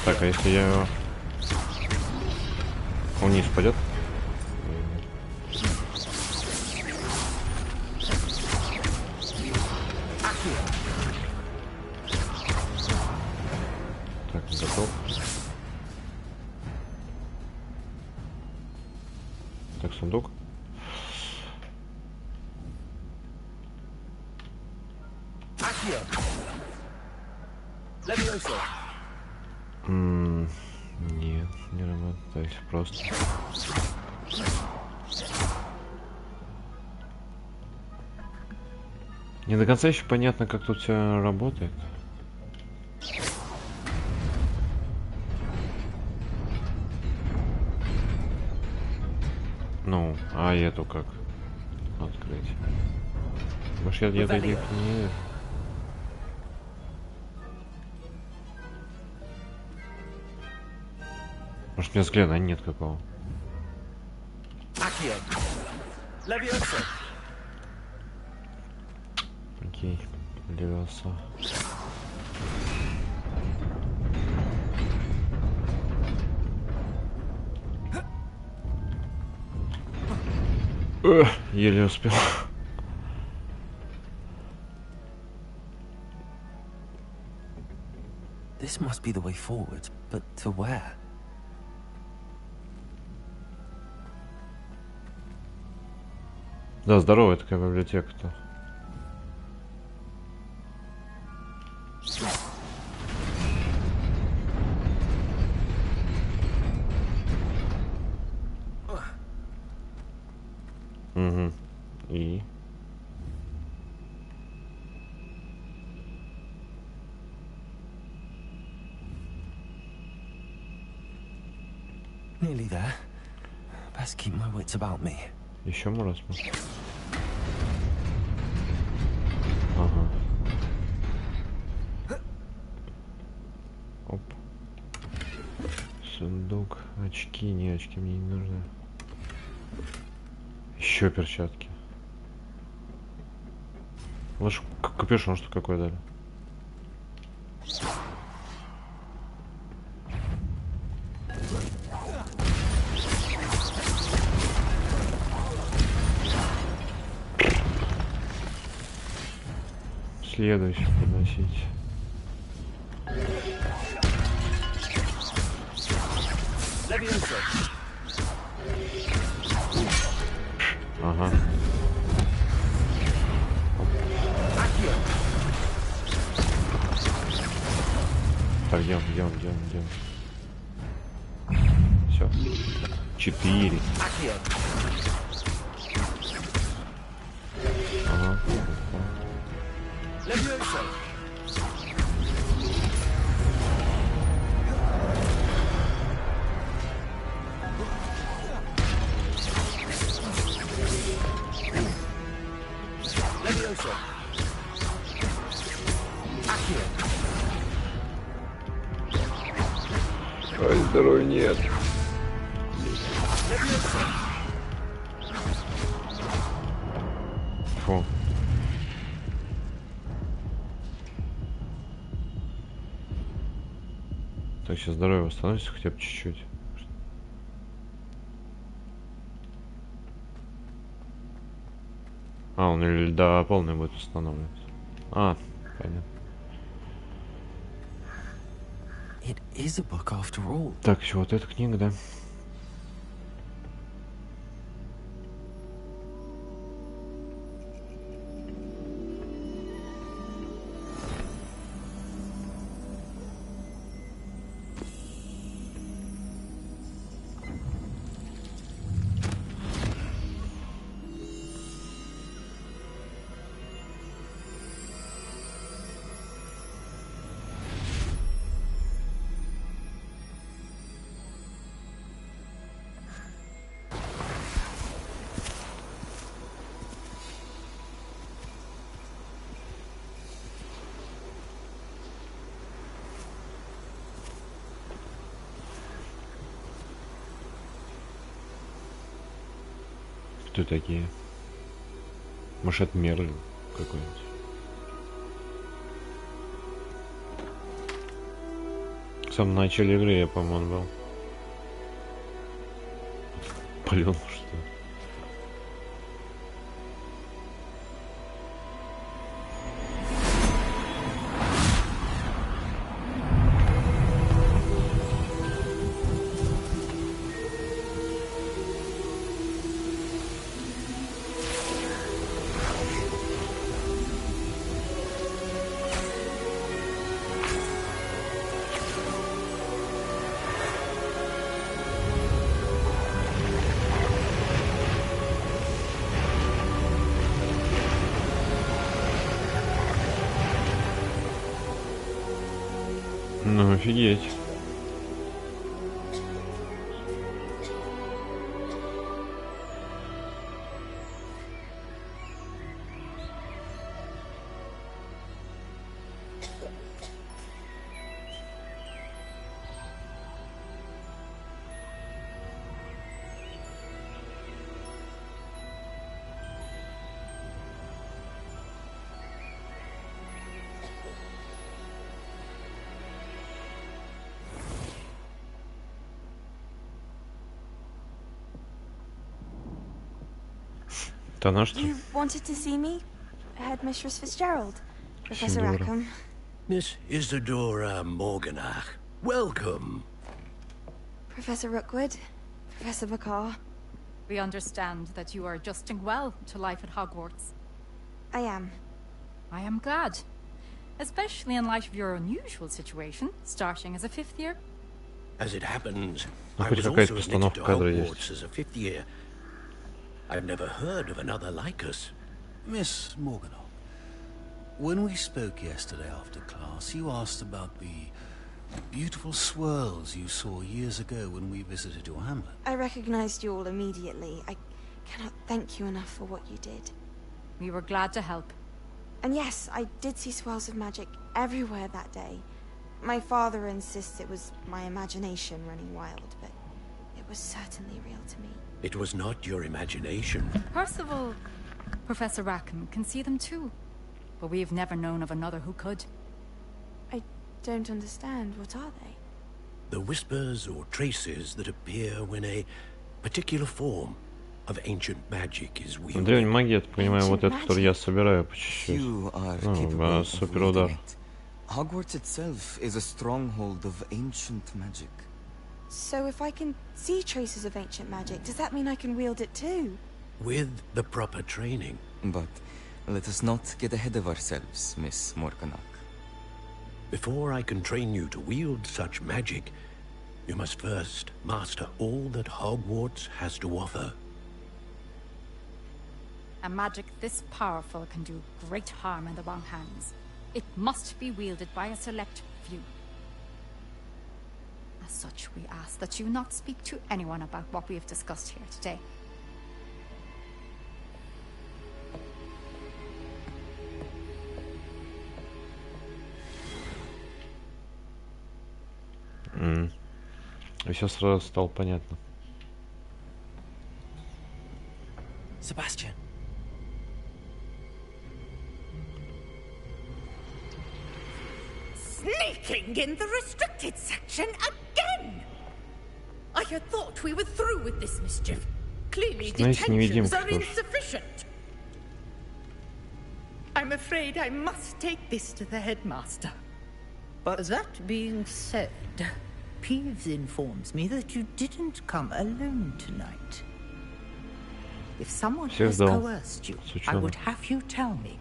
Так, а если я вниз пойдет? Так, готов. Так, сундук. Нет, не работает, просто. Не до конца еще понятно, как тут все работает. Ну, а эту как открыть? Может, я где-то не... Может, у меня взгляда нет какого. Окей, Легаси. Еле успел. This must be the way forward, but to where? Да, здоровая такая библиотека-то. Угу. И? Nearly there. Best keep my wits about me. Еще раз. Ага. Оп. Сундук. Очки. Не, очки мне не нужны. Еще перчатки. Лучше капюшон что какой дали. Следующий подносить. Ага. Так, идем. Все. 4. Ага. Ой, здоровья нет. Фу. Так, сейчас здоровье восстановится хотя бы чуть-чуть. А, он или до полной будет устанавливаться. А, понятно. It is a book after all. Так, еще вот эта книга, да? Кто такие? Может, это Мерлин какой-нибудь? В самом начале игры я, по-моему, был. Плюнул, что ли? Ну, офигеть. Она что? You wanted to see me? Headmistress Fitzgerald, Professor Сидора. Rackham. Miss Isadora Morganach, welcome. Professor Rookwood, Professor McCaw. We understand that you are adjusting well to life at Hogwarts. I am. I am glad. Especially in light of your unusual situation, starting as a 5th year. As it happens, Ну, I хоть was какая-то also admitted to постановка кадра Hogwarts есть. as a 5th year. I've never heard of another like us. Miss Morganach, when we spoke yesterday after class, you asked about the beautiful swirls you saw years ago when we visited your hamlet. I recognized you all immediately. I cannot thank you enough for what you did. We were glad to help. And yes, I did see swirls of magic everywhere that day. My father insists it was my imagination running wild, but it was certainly real to me. It was not your imagination. Percival, Professor Rackham can see them too. But we have never known of another who could. I don't understand. What are they? The whispers or traces that appear when a particular form of ancient magic is wielded. Древняя магия, я так понимаю, вот это, который я собираю по чуть-чуть. You are Ну, capable of суперудар. wielding it. Hogwarts itself is a stronghold of ancient magic. So if I can see traces of ancient magic, does that mean I can wield it too? With the proper training. But let us not get ahead of ourselves, Miss Morganach. Before I can train you to wield such magic, you must first master all that Hogwarts has to offer. A magic this powerful can do great harm in the wrong hands. It must be wielded by a select few. As such, we ask that you not speak to anyone about what we have discussed here today. И все сразу стало понятно. Sebastian. Sneaking in the restricted section again! I had thought we were through with this mischief. Clearly detentions are insufficient. I'm afraid I must take this to the headmaster. But that being said, Peeves informs me that you didn't come alone tonight. If someone has coerced you, I would have you tell me.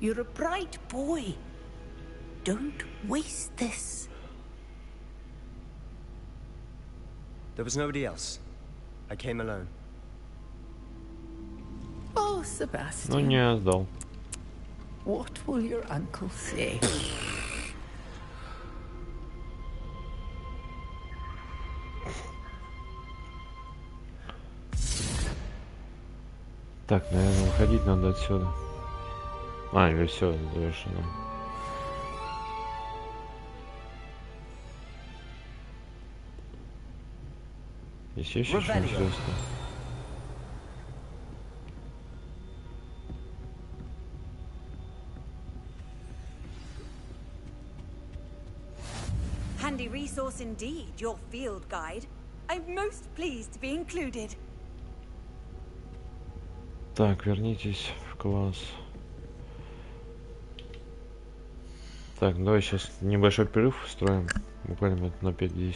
You're a bright boy. Don't waste this. There was nobody else. I came alone. Oh, Sebastian. Ну, не сдал. What will your uncle say? Так, наверное, выходить надо отсюда. А, или все, завершено. Здесь есть что интересное? Handy resource indeed, your field guide. I'm most pleased to be included. Так, вернитесь в класс. Так, давай сейчас небольшой перерыв устроим. Буквально минут на 5-10.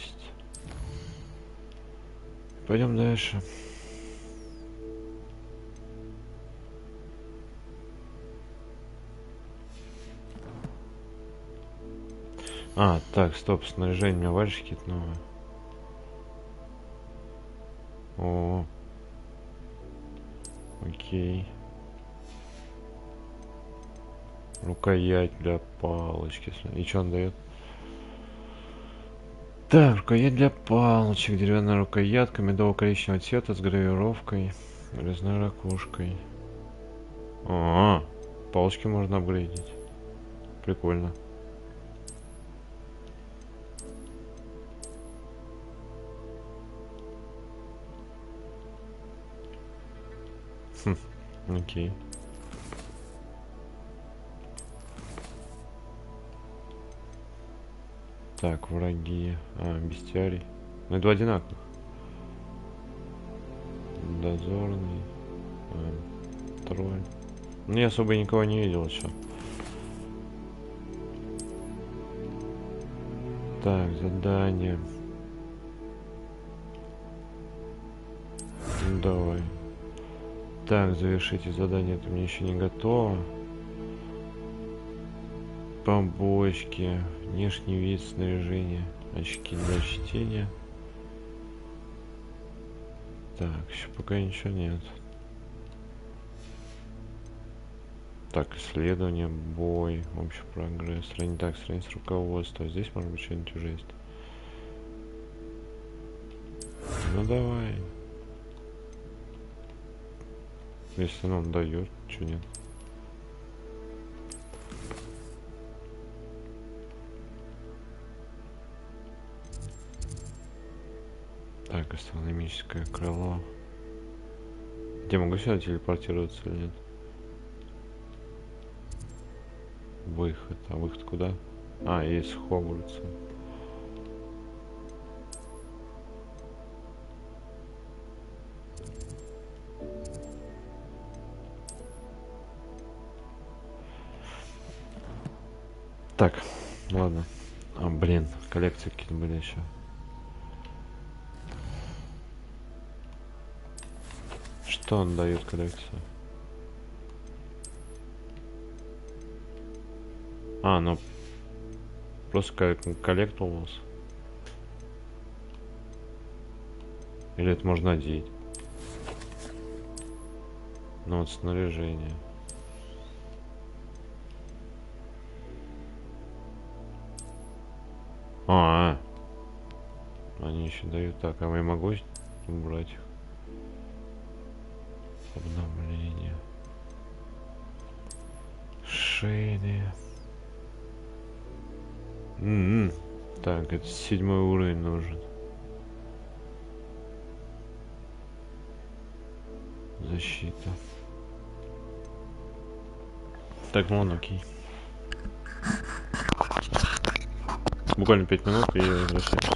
Пойдем дальше. А, так, стоп, снаряжение у меня вальшики новые. О, окей. Рукоять для палочки. И что он дает? Так, рукоять для палочек. Деревянная рукоятка медово-коричневого цвета с гравировкой. Резной ракушкой. Палочки можно апгрейдить. Прикольно. Окей. Так, враги. Бестиарий. Ну, это одинаковых. Дозорный. Тролль. Ну, я особо никого не видел еще. Так, задание. Давай. Так, завершите задание. Это мне еще не готово. Побочки. Внешний вид, снаряжение. Очки для чтения. Так, еще пока ничего нет. Так, исследование, бой, общий прогресс. Так, страница руководства. Здесь может быть что-нибудь уже есть. Ну давай. Если он дает, что нет. Так, астрономическое крыло. Я могу сюда телепортироваться или нет? Выход. А выход куда? Есть Хогвартс. Так, ладно. Блин, коллекции какие-то были еще. Что он дает коллекцию? Ну просто как коллектовалось. Или это можно одеть? Ну вот снаряжение. Они еще дают так, а я могу убрать их? Обновление. Шейные. Так, это 7-й уровень нужен. Защита. Так, ну ладно, окей. Буквально 5 минут и возвращаемся.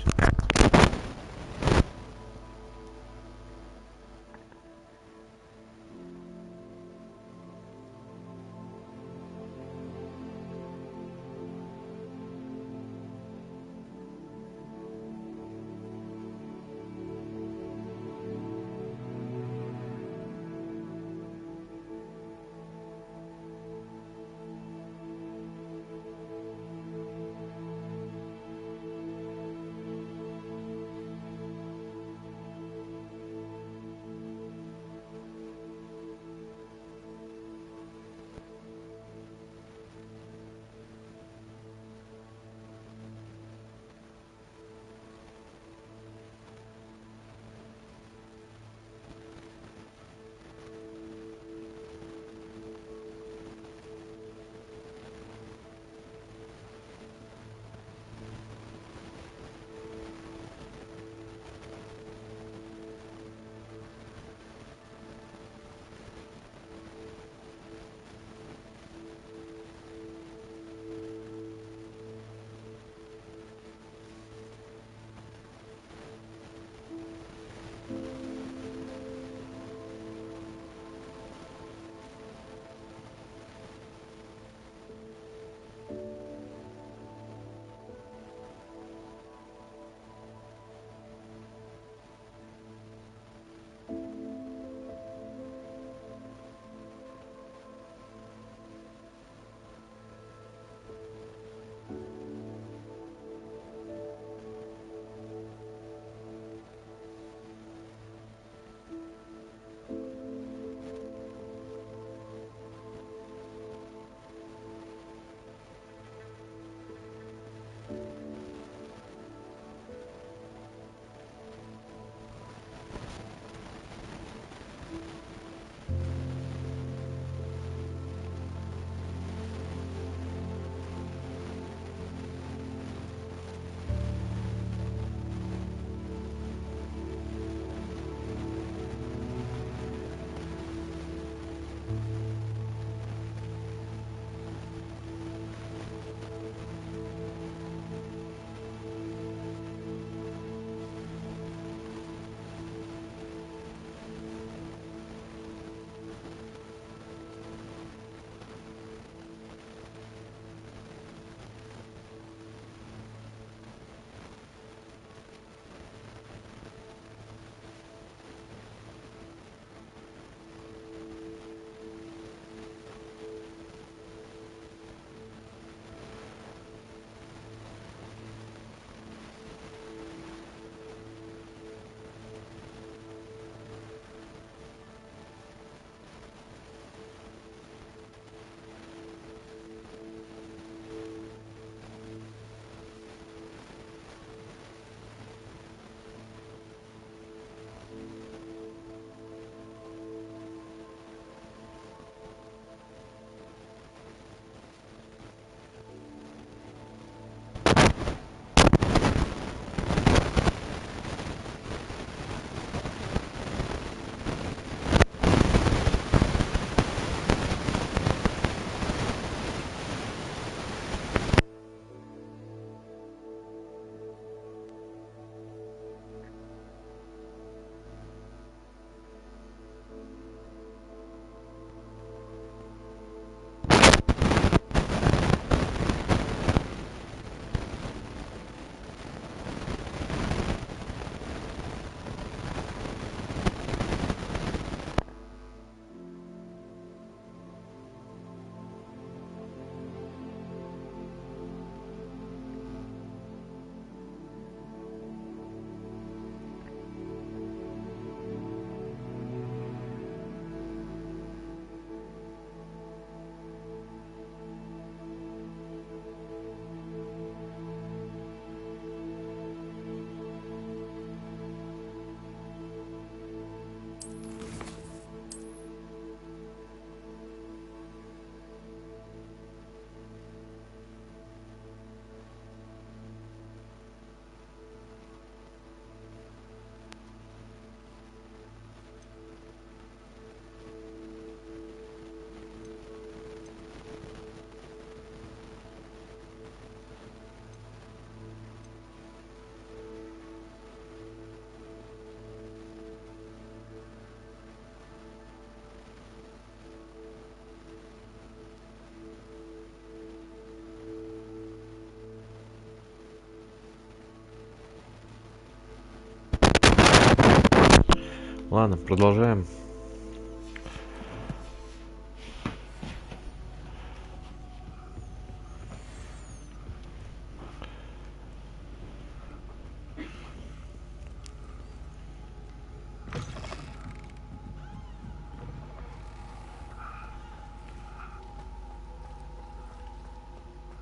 Ладно, продолжаем.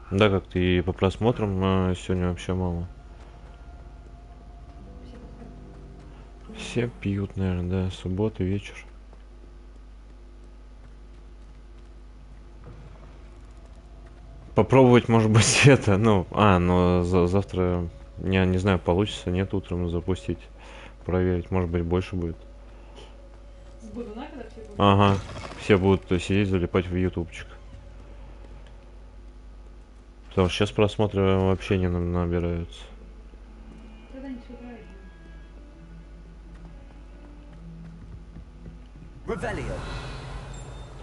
Да, как-то и по просмотрам сегодня вообще мало. Все пьют, наверное, да, суббота, вечер. Попробовать, может быть, это, ну, но завтра, я не знаю, получится, нет, утром запустить, проверить, может быть, больше будет. Ага, все будут сидеть, залипать в ютубчик. Потому что сейчас просмотры вообще не набираются.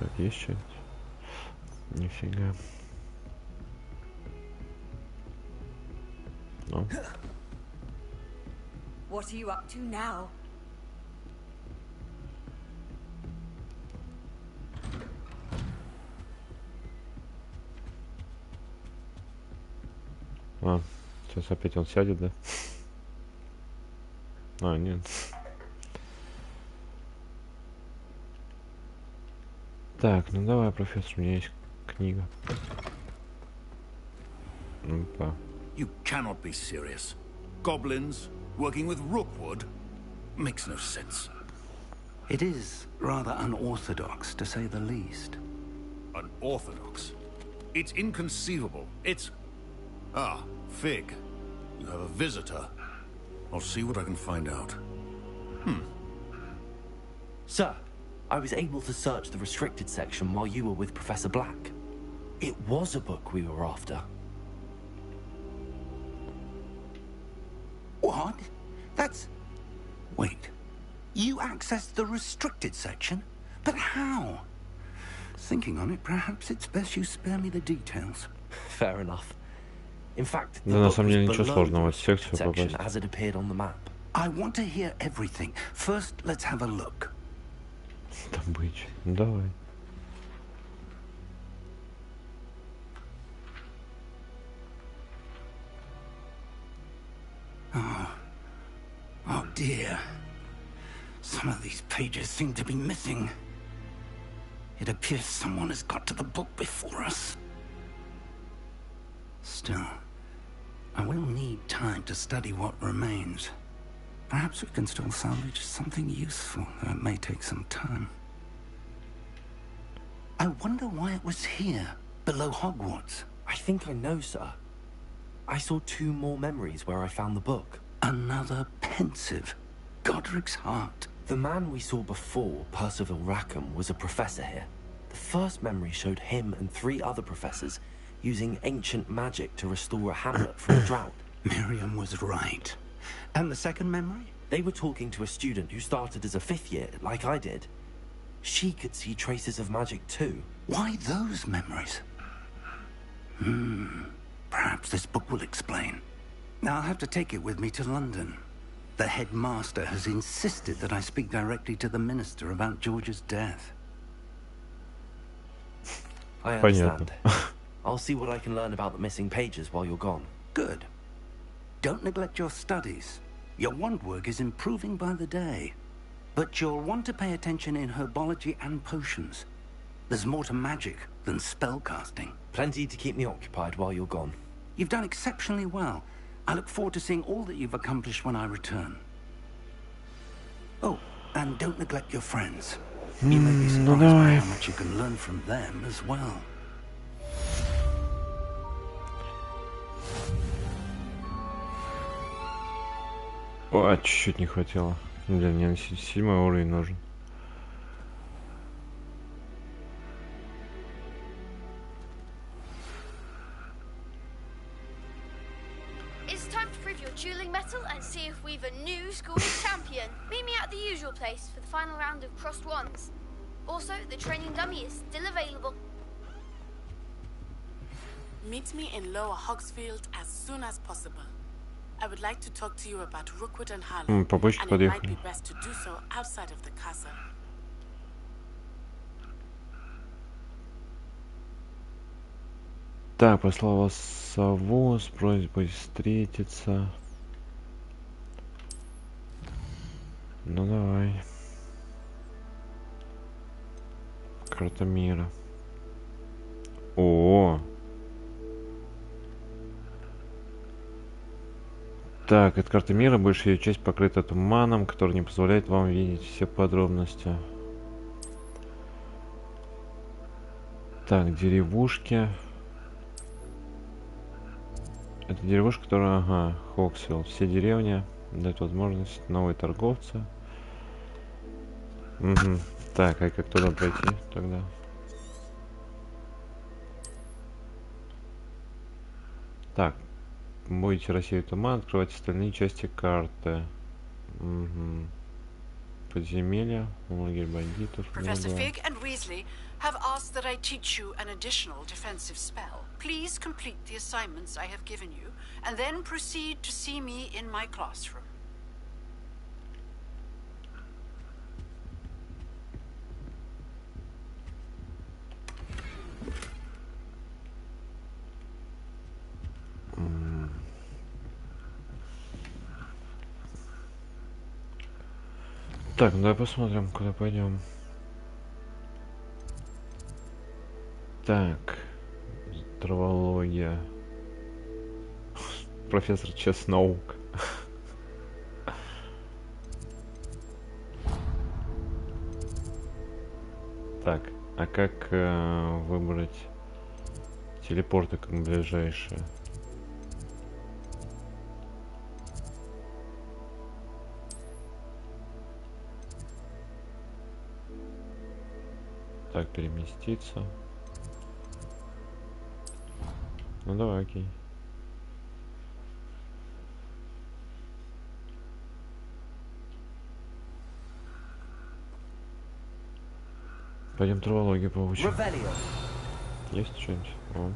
Так, есть что-нибудь? Нифига. Ну. What are you up to now? Сейчас опять он сядет, да? Нет. Так, ну давай, профессор, у меня есть книга. Опа. You cannot be serious. Goblins working with Rookwood makes no sense. It is rather unorthodox, to say the least. Unorthodox? It's inconceivable. It's... Fig. You have a visitor. I'll see what I can find out. Sir, I was able to search the restricted section while you were with Professor Black. It was a book we were after. What? That's... Wait. You accessed the restricted section? But how? Thinking on it, perhaps it's best you spare me the details. Fair enough. In fact, Да, на самом деле ничего сложного, в секцию попасть. as it appeared on the map. I want to hear everything. First, let's have a look. Добыча. Ну давай. Oh dear. Some of these pages seem to be missing. It appears someone has got to the book before us. Still, I will need time to study what remains. Perhaps we can still salvage something useful, though it may take some time. I wonder why it was here, below Hogwarts. I think I know, sir. I saw 2 more memories where I found the book. Another pensive. Godric's heart. The man we saw before, Percival Rackham, was a professor here. The first memory showed him and 3 other professors using ancient magic to restore a hamlet from a drought. Miriam was right. And the second memory? They were talking to a student who started as a 5th year, like I did. She could see traces of magic too. Why those memories? Perhaps this book will explain. Now I'll have to take it with me to London. The headmaster has insisted that I speak directly to the minister about George's death. I understand. I'll see what I can learn about the missing pages while you're gone. Good. Don't neglect your studies. Your wand work is improving by the day. But you'll want to pay attention in herbology and potions. There's more to magic than spellcasting. Plenty to keep me occupied while you're gone. You've done exceptionally well. I look forward to seeing all that you've accomplished when I return. Oh, and don't neglect your friends. You may be surprised by how much you can learn from them as well. Чуть-чуть не хватило. Блин, мне 7-й уровень нужен. It's time to prove your dueling mettle and see if we've a new school champion. Meet me at the usual place for the final round of crossed wands. Also, the training dummy is still available. Meet me in Lower Hogsfield as soon as possible. I would like to talk to you about Rookwood and Harlem, По почте and it might подъехали. be best to do so outside of the castle. Так, послал вас сову с просьбой встретиться. Ну давай. Карта мира. О. Так, эта карта мира, большая ее часть покрыта туманом, который не позволяет вам видеть все подробности. Так, деревушки. Это деревушка, которая, ага, Хоксвилл. Все деревни дают возможность новые торговцы. Угу. Так, а как туда пройти тогда? Так, будете рассеивать туман, открывать остальные части карты. Угу. Подземелья, лагерь бандитов. Professor Fig and Weasley have asked that I teach you an additional defensive spell. Please complete the assignments I have given you, and then proceed to see me in my classroom. Так, ну давай посмотрим, куда пойдем. Так, травология. Профессор Чесноук. Так, а как выбрать телепорты как ближайшие? Так, переместиться. Ну давай, окей. Пойдем травологию поучим. Есть что-нибудь? О.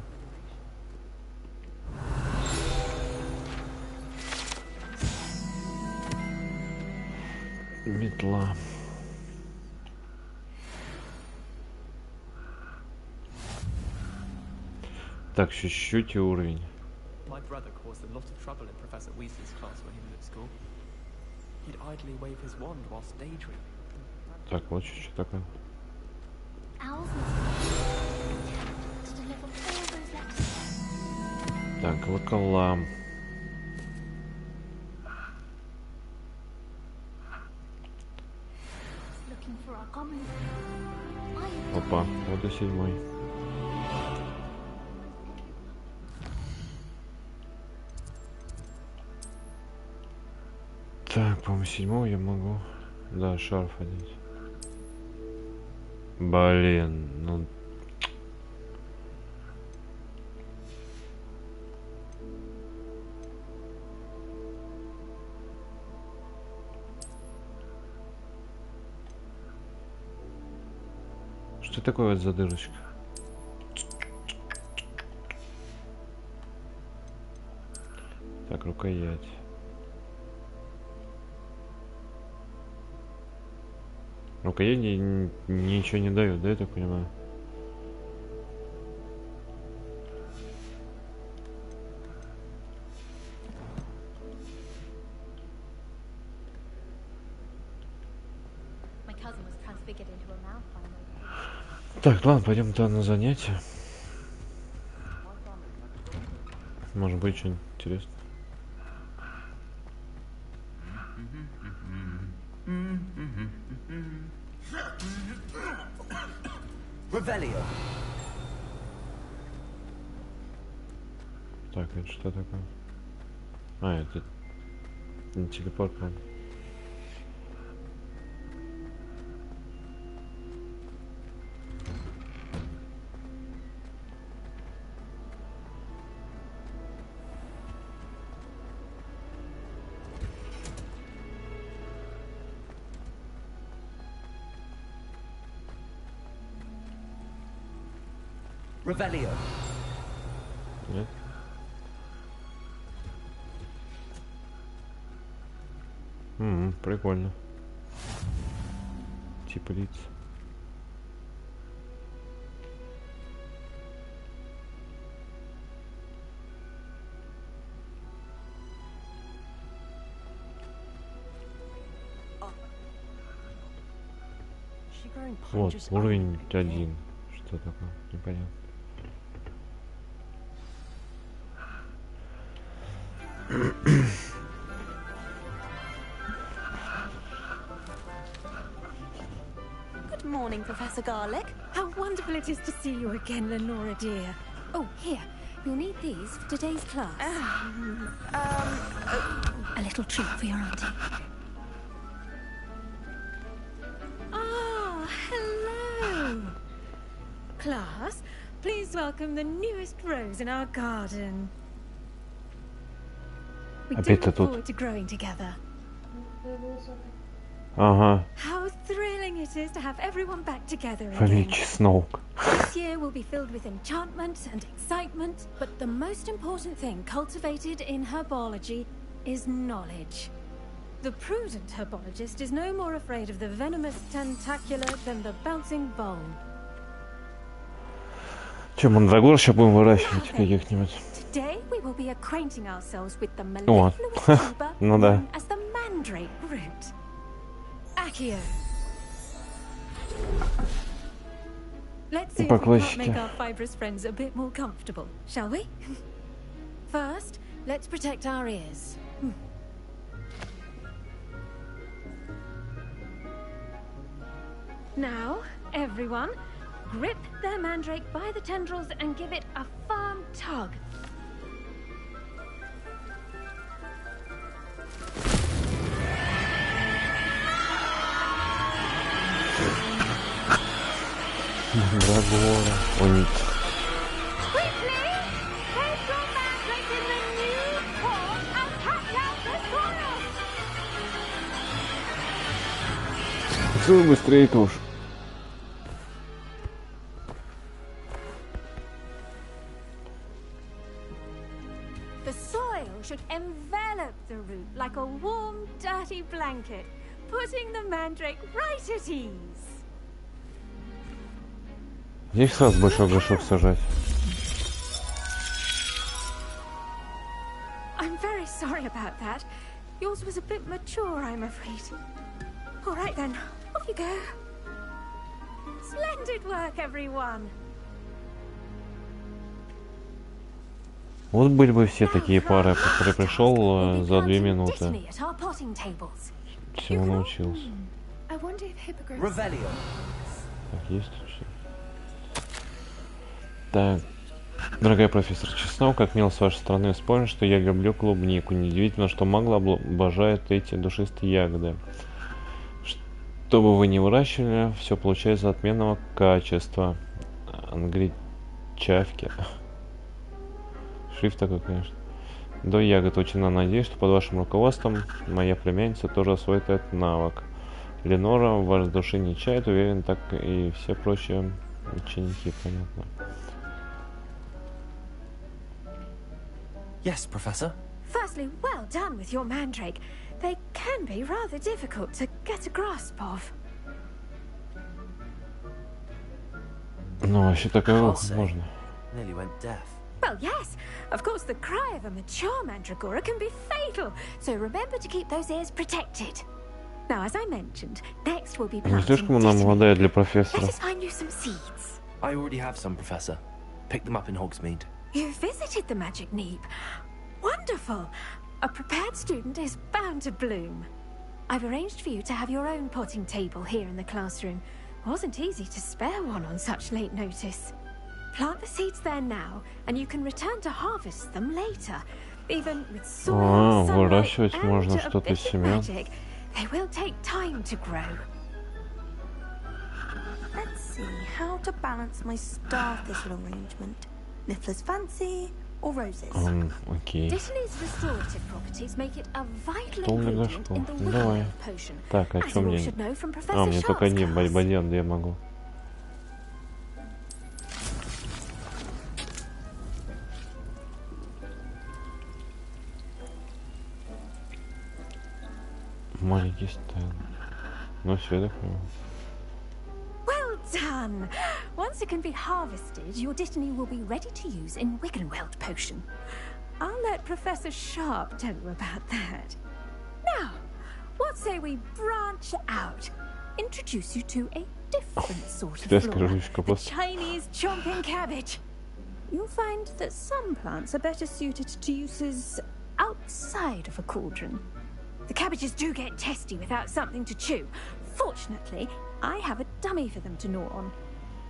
Метла. Так, чуть-чуть и уровень. My brother caused a lot of trouble in Professor Weasley's class when he was at school. He'd idly wave his wand whilst daydreaming. Так, вот чуть-чуть такое. Так, колокола. Опа, вот и 7-й. Так, по-моему, 7-й я могу. Да, шарф одеть. Блин, ну... Что такое вот за дырочка? Так, рукоять. Рукоять ничего не дают, да, я так понимаю? Так, ладно, пойдем тогда на занятия. Может быть, что-нибудь интересное. Revelio. Так, это что такое? А, это не телепорт, по-моему. Revelio. Нет? Прикольно. Теплица. Вот, уровень 1. Что такое? Непонятно. Good morning, Professor Garlic. How wonderful it is to see you again, Lenora dear. Oh, here. You'll need these for today's class. A little treat for your auntie. Ah, hello. Class, please welcome the newest rose in our garden. We do look forward to growing together. How thrilling it is to have everyone back together again. This year will be filled with enchantment and excitement, but the most important thing cultivated in herbology is knowledge. The prudent herbologist is no more afraid of the venomous tentacular than the bouncing vole. Чем мандрагор сейчас будем выращивать каких-нибудь? Today we will be acquainting ourselves with the mellifluous tuber known as the mandrake root. Accio. Let's see if we can't make our fibrous friends a bit more comfortable, shall we? First, let's protect our ears. Now, everyone, grip their mandrake by the tendrils and give it a firm tug. Мандрагора. Ой. Quickly, take your mandrake in the new pot and patch out the soil. Что быстрее-то уж? The soil should envelop the root like a warm, dirty blanket, putting the mandrake right at ease. Здесь сразу большой горшок сажать. I'm very sorry about that. Yours was a bit mature, I'm afraid. All right then, off you go. Splendid work, everyone. Вот были бы все такие пары, которые пришел за 2 минуты. Всего научился. Так, есть все. Так, дорогая профессор Чеснок, как мило с вашей стороны вспомнить, что я люблю клубнику. Неудивительно, что магла обожает эти душистые ягоды. Что бы вы ни выращивали, все получается отменного качества. Англичавки. Шрифт такой, конечно. До ягод очень надеюсь, что под вашим руководством моя племянница тоже освоит этот навык. Ленора вас с души не чает, уверен, так и все прочие ученики, понятно. Yes, Professor. Firstly, well done with your mandrake. They can be rather difficult to get a grasp of. Ну, вообще такое можно. Nearly went deaf. Well, yes. Of course, the cry of a mature mandragora can be fatal, so remember to keep those ears protected. Now, as I mentioned, next we'll be planting. Не слишком она молодая для профессора. Let us find you some seeds. I already have some, Professor. Picked them up in Hogsmeade. You visited the Magic Neep. Wonderful. A prepared student is bound to bloom. I've arranged for you to have your own potting table here in the classroom. Wasn't easy to spare one on such late notice. Plant the seeds there now, and you can return to harvest them later. Even with soil, sunlight, and a bit of magic, they will take time to grow. Let's see how to balance my star thistle arrangement. Niffler's fancy or roses? Окей. Dittany's restorative properties make it a vital ingredient in the Давай. potion. Так, а что мне? А, мне только один бальбаден, где я могу. Маленький стенд. Ну все, так понял. Well done! Once it can be harvested, your Dittany will be ready to use in Wiggenweld potion. I'll let Professor Sharp tell you about that. Now, what say we branch out? Introduce you to a different sort of flora, the Chinese chomping cabbage. You'll find that some plants are better suited to uses outside of a cauldron. The cabbages do get testy without something to chew. Fortunately, I have a dummy for them to gnaw on.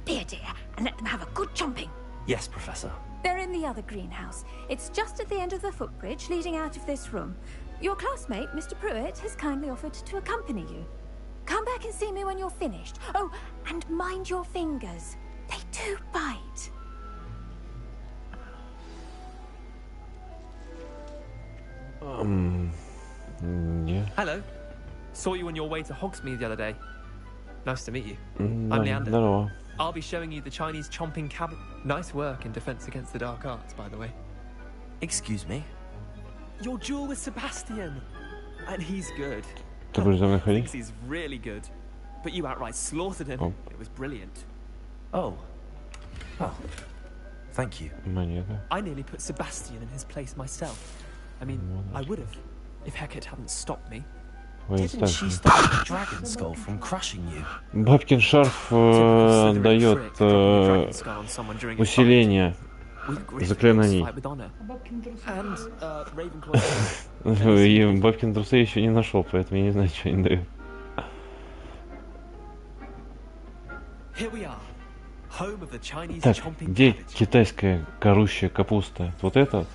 Be a dear and let them have a good chomping. Yes, Professor. They're in the other greenhouse. It's just at the end of the footbridge leading out of this room. Your classmate, Mr. Pruitt, has kindly offered to accompany you. Come back and see me when you're finished. Oh, and mind your fingers. They do bite. Yeah. Hello. Saw you on your way to Hogsmeade the other day. Nice to meet you. I'm Leander. Здорово. I'll be showing you the Chinese chomping cabbage. Nice work in Defense Against the Dark Arts, by the way. Excuse me? Your duel with Sebastian. And he's good. Ты будешь за мной ходить? Thinks he's really good. But you outright slaughtered him. Oh. It was brilliant. Oh. Oh. Thank you. Монета. I nearly put Sebastian in his place myself. I mean, I would have, if Hecate hadn't stopped me. Didn't she stop the dragon skull from crushing you? Бабкин шарф дает усиление заклинаний. И Бабкин трусы еще не нашел, поэтому я не знаю, что они дают. Так, где китайская корущая капуста? Вот это?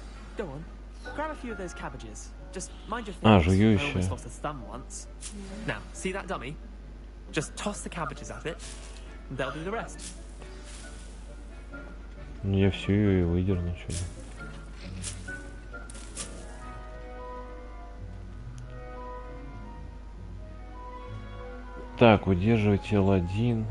А, жующая. Now, see that dummy? Just toss the cabbages at it, and they'll do the rest. Я всю ее и выдерну, что ли. Так, удерживайте L1.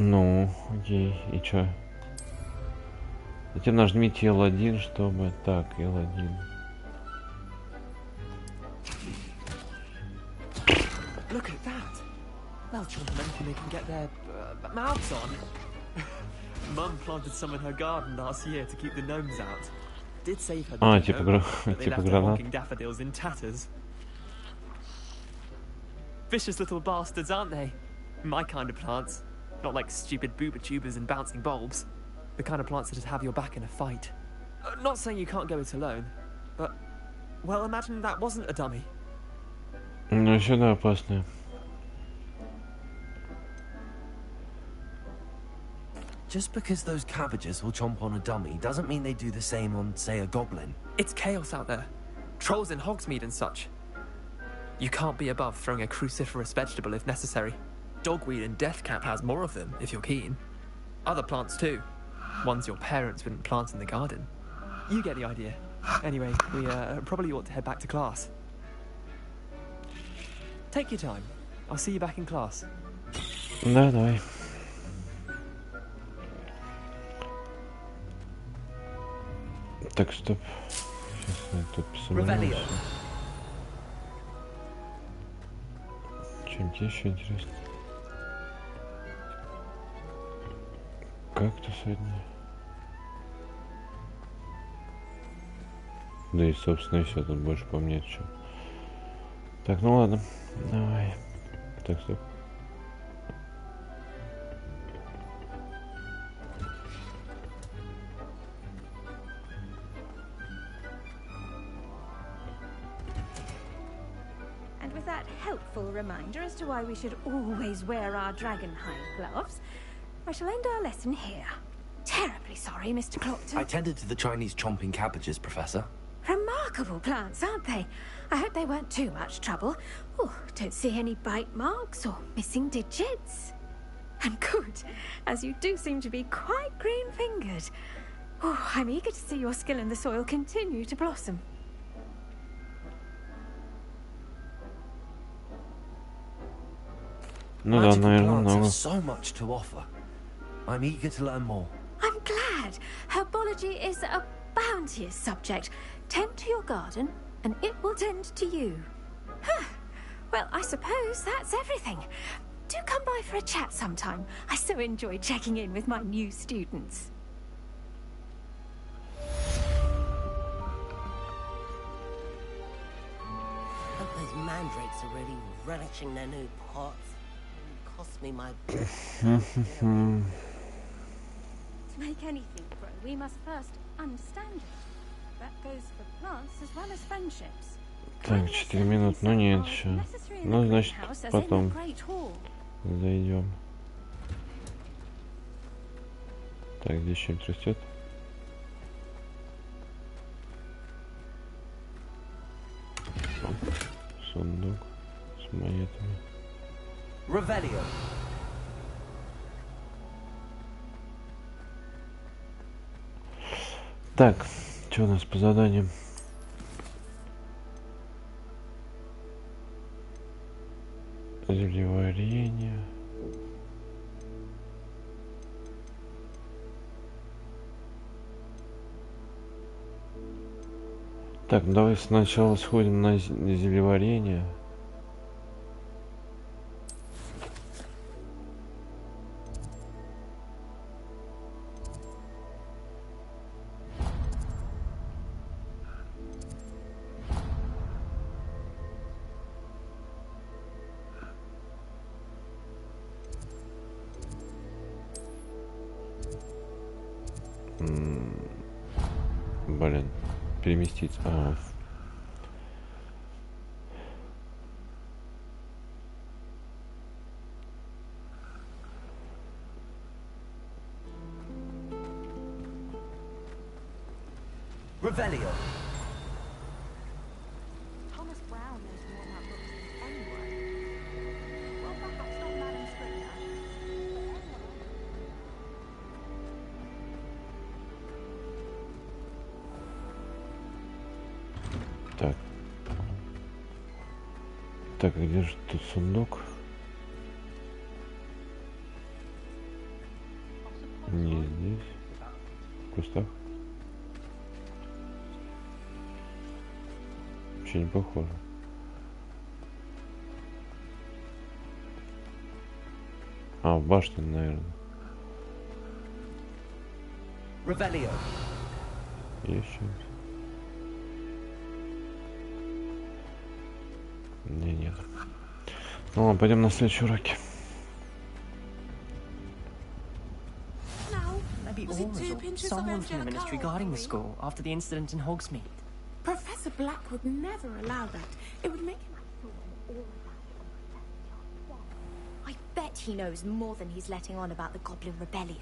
Ну, окей, и чё? Затем нажмите L1, чтобы... Так, L1. Look at that! They'll chomp anything they can get their mouths on. Mum planted some in her garden last year to keep the gnomes out. Did save her the типа honking daffodils in tatters. Vicious little bastards, aren't they? My kind of plants. Not like stupid booba tubers and bouncing bulbs. The kind of plants that just have your back in a fight. Not saying you can't go it alone, but... Well, imagine that wasn't a dummy. Ну, еще да, опасная. Just because those cabbages will chomp on a dummy doesn't mean they do the same on, say, a goblin. It's chaos out there. Trolls in Hogsmeade and such. You can't be above throwing a cruciferous vegetable if necessary. Dogweed and Deathcap has more of them, if you're keen. Other plants too. Ones your parents wouldn't plant in the garden. You get the idea. Anyway, we probably ought to head back to class. Take your time. I'll see you back in class. Да, давай. Так, стоп. Сейчас я тут посмотрю. Что-нибудь еще интересно? Как-то сегодня. Да и, собственно, и все, тут больше по мне что. Так, ну ладно, давай. Так, стоп. And with that helpful reminder as to why we should always wear our dragon hide gloves, I shall end our lesson here. Terribly sorry, Mr. Clopton. I tended to the Chinese chomping cabbages, Professor. Remarkable plants, aren't they? I hope they weren't too much trouble. Oh, don't see any bite marks or missing digits. And good, as you do seem to be quite green-fingered. Oh, I'm eager to see your skill in the soil continue to blossom. Ну да, наверное, много. So much to offer. I'm eager to learn more. I'm glad. Herbology is a bounteous subject. Tend to your garden, and it will tend to you. Huh. Well, I suppose that's everything. Do come by for a chat sometime. I so enjoy checking in with my new students. Hope those mandrakes are really relishing their new pots. It cost me my... To make anything grow, we must first understand it. That goes for plants as well as friendships. Так, 4 минут, ну нет еще. Ну, значит, потом зайдем. Так, здесь что-нибудь растет? Сундук с монетами. Revelio. Так, что у нас по заданиям? Зельеварение. Так, давай сначала сходим на зельеварение. Блин, переместиться. Revelio. Thomas Brown knows more about books than anyone. Well, perhaps not Madam Scrivener. Так. Так, где же тут сундук? Не здесь. В кустах. Вообще не похоже. А, в башне, наверное. Revelio. Есть что-нибудь? Нет. Ну ладно, пойдем на следующий уроке. Maybe or someone from the ministry guarding the school after the incident in Hogsmeade. Professor Black would never allow that. It would make him... I bet he knows more than he's letting on about the Goblin Rebellion.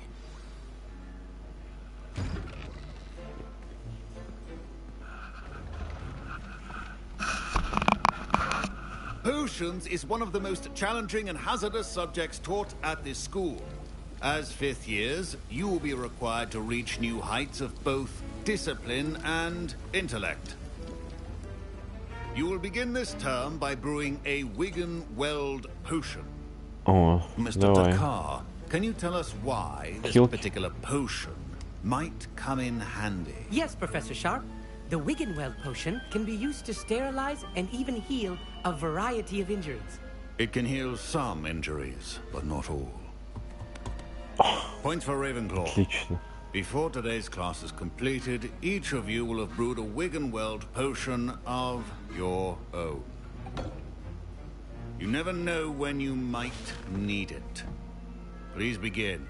Potions is one of the most challenging and hazardous subjects taught at this school. As fifth years, you will be required to reach new heights of both discipline and intellect. You will begin this term by brewing a Wigan-Weld potion. Oh, Mr. Dakar, can you tell us why this particular potion might come in handy? Yes, Professor Sharp. The Wigan-Weld potion can be used to sterilize and even heal a variety of injuries. It can heal some injuries, but not all. Points for Ravenclaw. Отлично. Before today's class is completed, each of you will have brewed a Wigan-Weld potion of your own. You never know when you might need it. Please begin.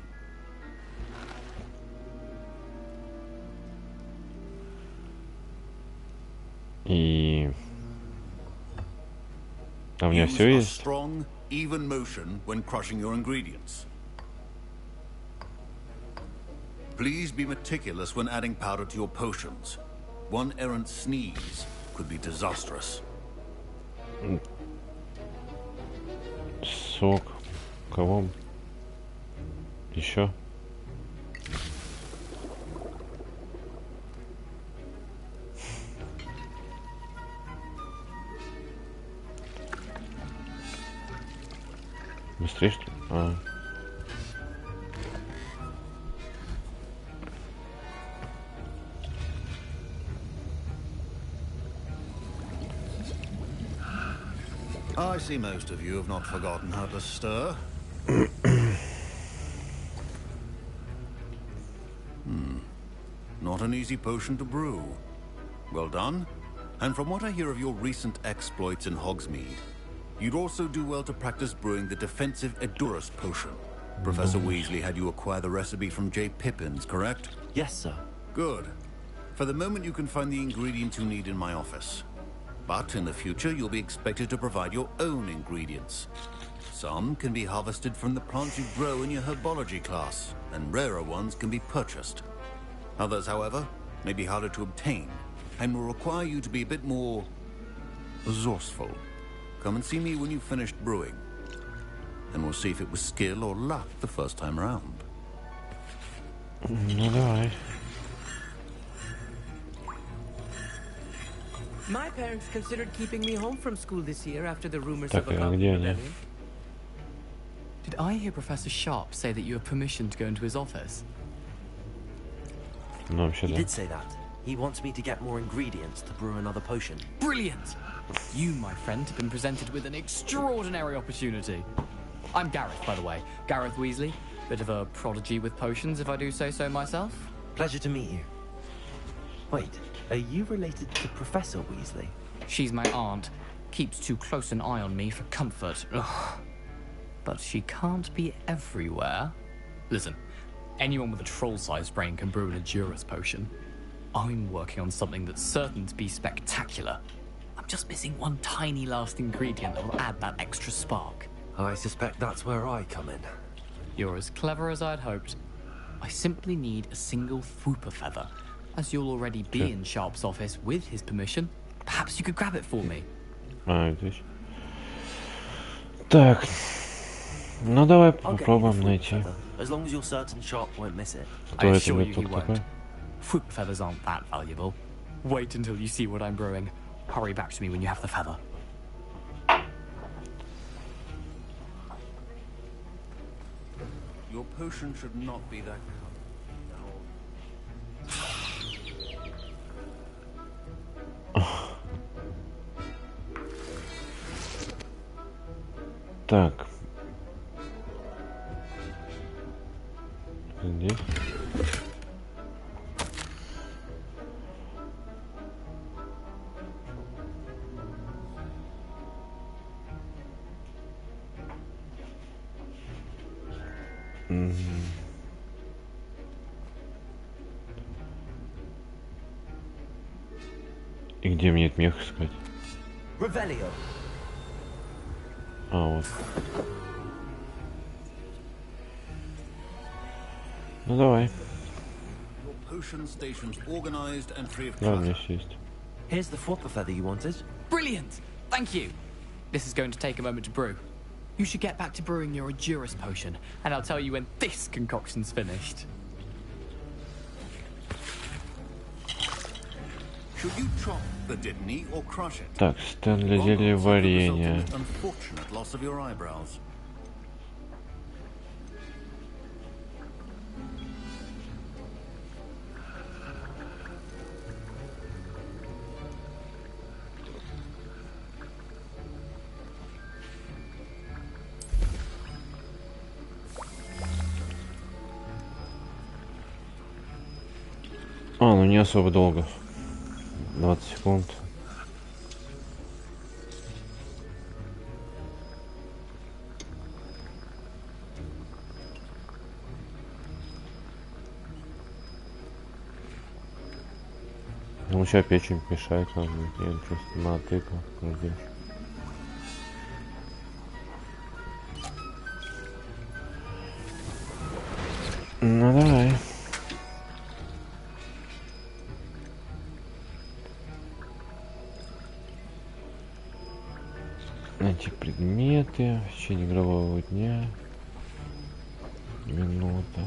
И... А у меня все Use a есть? strong, even motion when crushing your ingredients. Please be meticulous when adding powder to your potions. One errant sneeze could be disastrous. Сок. Кого? Еще? Быстрее, что ли? А. I see most of you have not forgotten how to stir. Not an easy potion to brew. Well done. And from what I hear of your recent exploits in Hogsmeade, you'd also do well to practice brewing the defensive Edurus potion. Professor Weasley had you acquire the recipe from J. Pippins, correct? Yes, sir. Good. For the moment, you can find the ingredients you need in my office. But in the future, you'll be expected to provide your own ingredients. Some can be harvested from the plants you grow in your herbology class, and rarer ones can be purchased. Others, however, may be harder to obtain, and will require you to be a bit more resourceful. Come and see me when you've finished brewing, and we'll see if it was skill or luck the first time around. Ну давай. My parents considered keeping me home from school this year after the rumors Так, of a а где они? Did I hear Professor Sharp say that you have permission to go into his office? Ну вообще He да. did say that. He wants me to get more ingredients to brew another potion. Brilliant! You, my friend, have been presented with an extraordinary opportunity. I'm Gareth, by the way. Gareth Weasley. Bit of a prodigy with potions, if I do say so myself. Pleasure to meet you. Wait, are you related to Professor Weasley? She's my aunt. Keeps too close an eye on me for comfort. Ugh. But she can't be everywhere. Listen, anyone with a troll-sized brain can brew an Edurus potion. I'm working on something that's certain to be spectacular. I'm just missing one tiny last ingredient that will add that extra spark. I suspect that's where I come in. You're as clever as I'd hoped. I simply need a single Fwooper feather. As you'll already be in Sharp's office with his permission, perhaps you could grab it for me. А, здесь. Так. Ну давай попробуем найти. As long as you're certain Sharp won't miss it. Кто это вот тут такой? Fwooper feathers aren't that valuable. Wait until you see what I'm brewing. Hurry back to me when you have the feather. Your potion should not be that Так. Здесь. И где мне этот мех искать? Revelio. А, вот. Ну давай. Да, у меня все есть. Here's the Fwooper feather you wanted. Brilliant! Thank you! This is going to take a moment to brew. You should get back to brewing your Edurus potion, and I'll tell you when this concoction's finished. Should you chop the Dittany or crush it? Так, стенд для зелья варенья. Unfortunate loss of your eyebrows. А, ну не особо долго. 20 секунд. Ну, сейчас печень мешает нам. Я просто натыкал. Ждешь. Ну, давай. Найти предметы в течение игрового дня. Минута.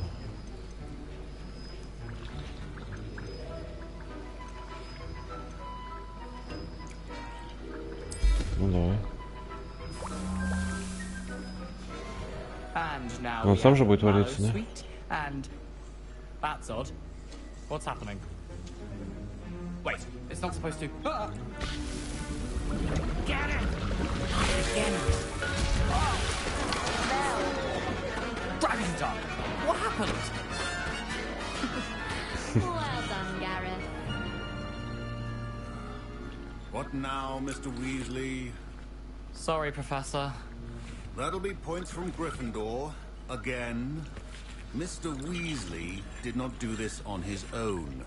Ну давай. Now Он we сам have же the будет mallow вариться, да? sweet, and that's odd. What's happening? Wait, it's not supposed to. Ah! Get it! Again. Oh. Dragon Dog! What happened? Well done, Gareth. What now, Mr. Weasley? Sorry, Professor. That'll be points from Gryffindor. Again. Mr. Weasley did not do this on his own.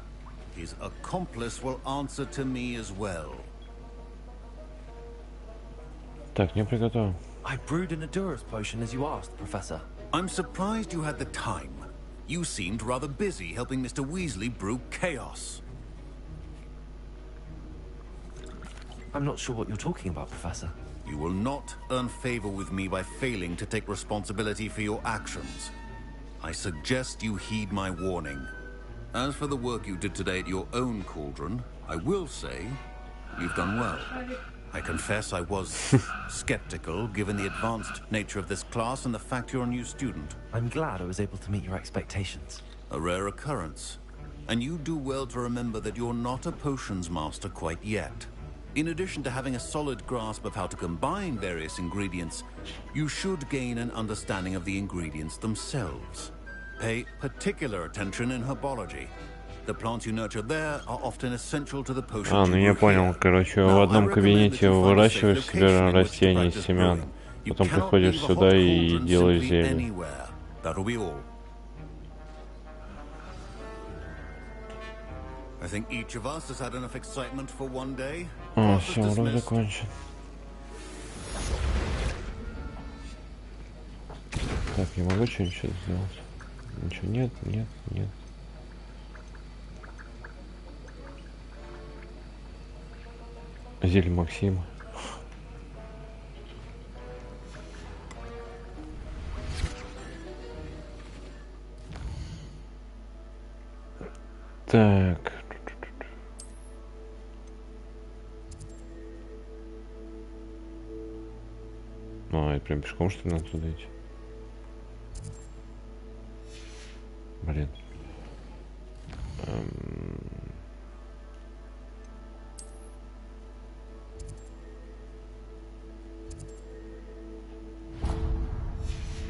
His accomplice will answer to me as well. Так, не приготовил. I brewed an Endurance potion as you asked, Professor. I'm surprised you had the time. You seemed rather busy helping Mr. Weasley brew chaos. I'm not sure what you're talking about, Professor. You will not earn favor with me by failing to take responsibility for your actions. I suggest you heed my warning. As for the work you did today at your own cauldron, I will say you've done well. I confess I was skeptical, given the advanced nature of this class and the fact you're a new student. I'm glad I was able to meet your expectations. A rare occurrence. And you do well to remember that you're not a potions master quite yet. In addition to having a solid grasp of how to combine various ingredients, you should gain an understanding of the ingredients themselves. Pay particular attention in herbology. The plants you nurture there are often essential to the potions А, ну я понял. Короче, в одном кабинете выращиваешь себе растения из семян, потом приходишь сюда и делаешь зелье. That'll be all. I think each of us has had enough excitement for one day. А, все, урок закончен. Так, я могу что-нибудь сейчас сделать? Ничего, нет, нет, нет. Зелье Максима. Так. А, это прям пешком, что ли, надо туда идти? Блин.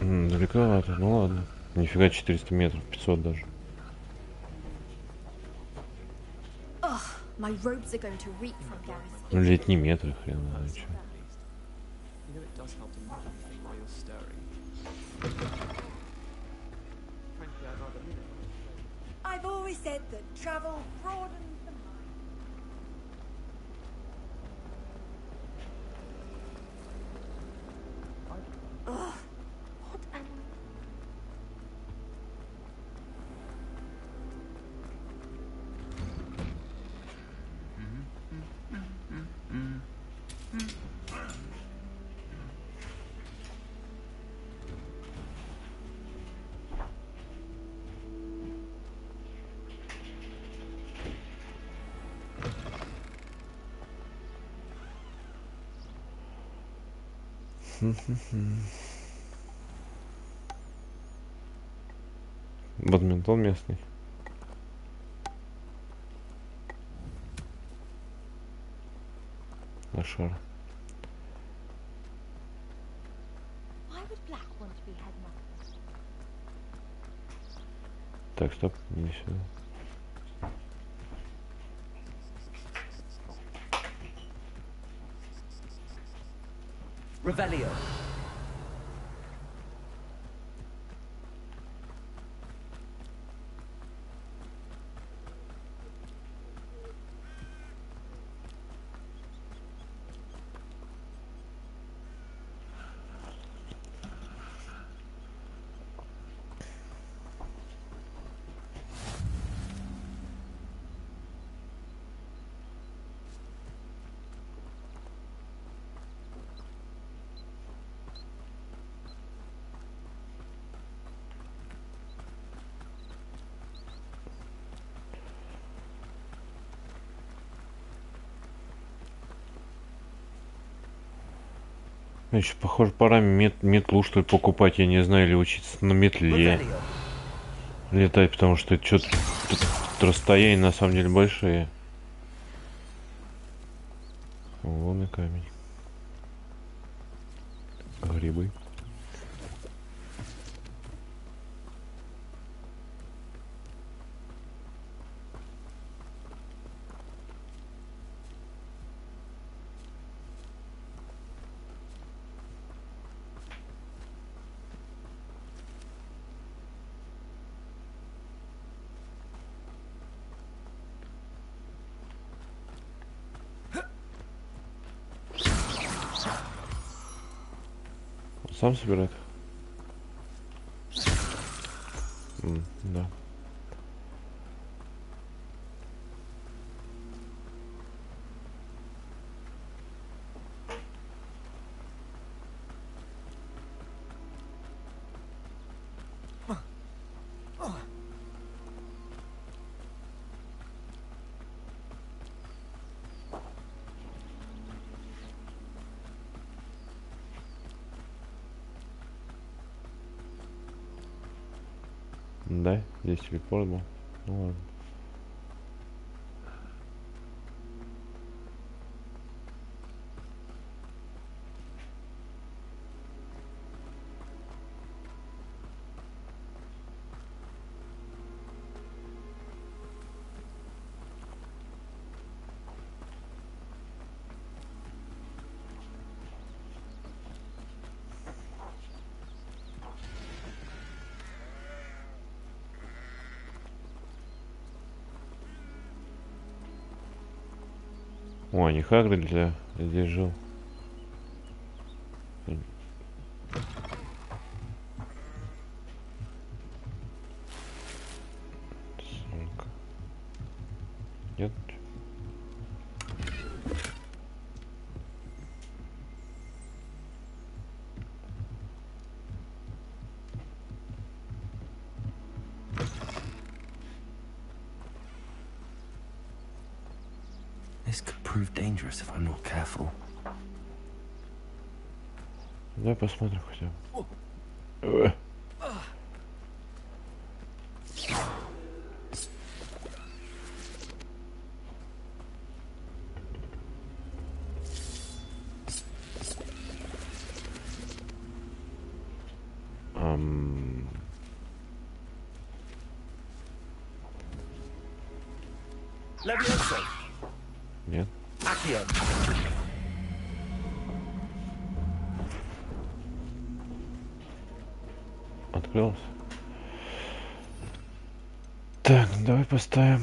Далековато, ну ладно. Нифига, 400 метров, 500 даже. My robes are going to reek from Gareth's. Ну, летние метры, хрен знает что. You know it does help to move while you're stirring. Frankly, I'd rather leave it. I've always said that travel broadens the mind. Ugh. What an... Бадминтон местный. На шар. Так, стоп, не сюда. Revelio. Значит, похоже, пора метлу, что ли, покупать, я не знаю, или учиться на метле летать, потому что это что-то расстояние на самом деле большие. Вон и камень. Грибы. Сам собирает? Да. Да, здесь телепорт был. Ну ладно. О, не Хагрид здесь жил. Нет? This could prove dangerous if I'm not careful. Давай посмотрим хотя бы. Нет. Открылся. Так, давай поставим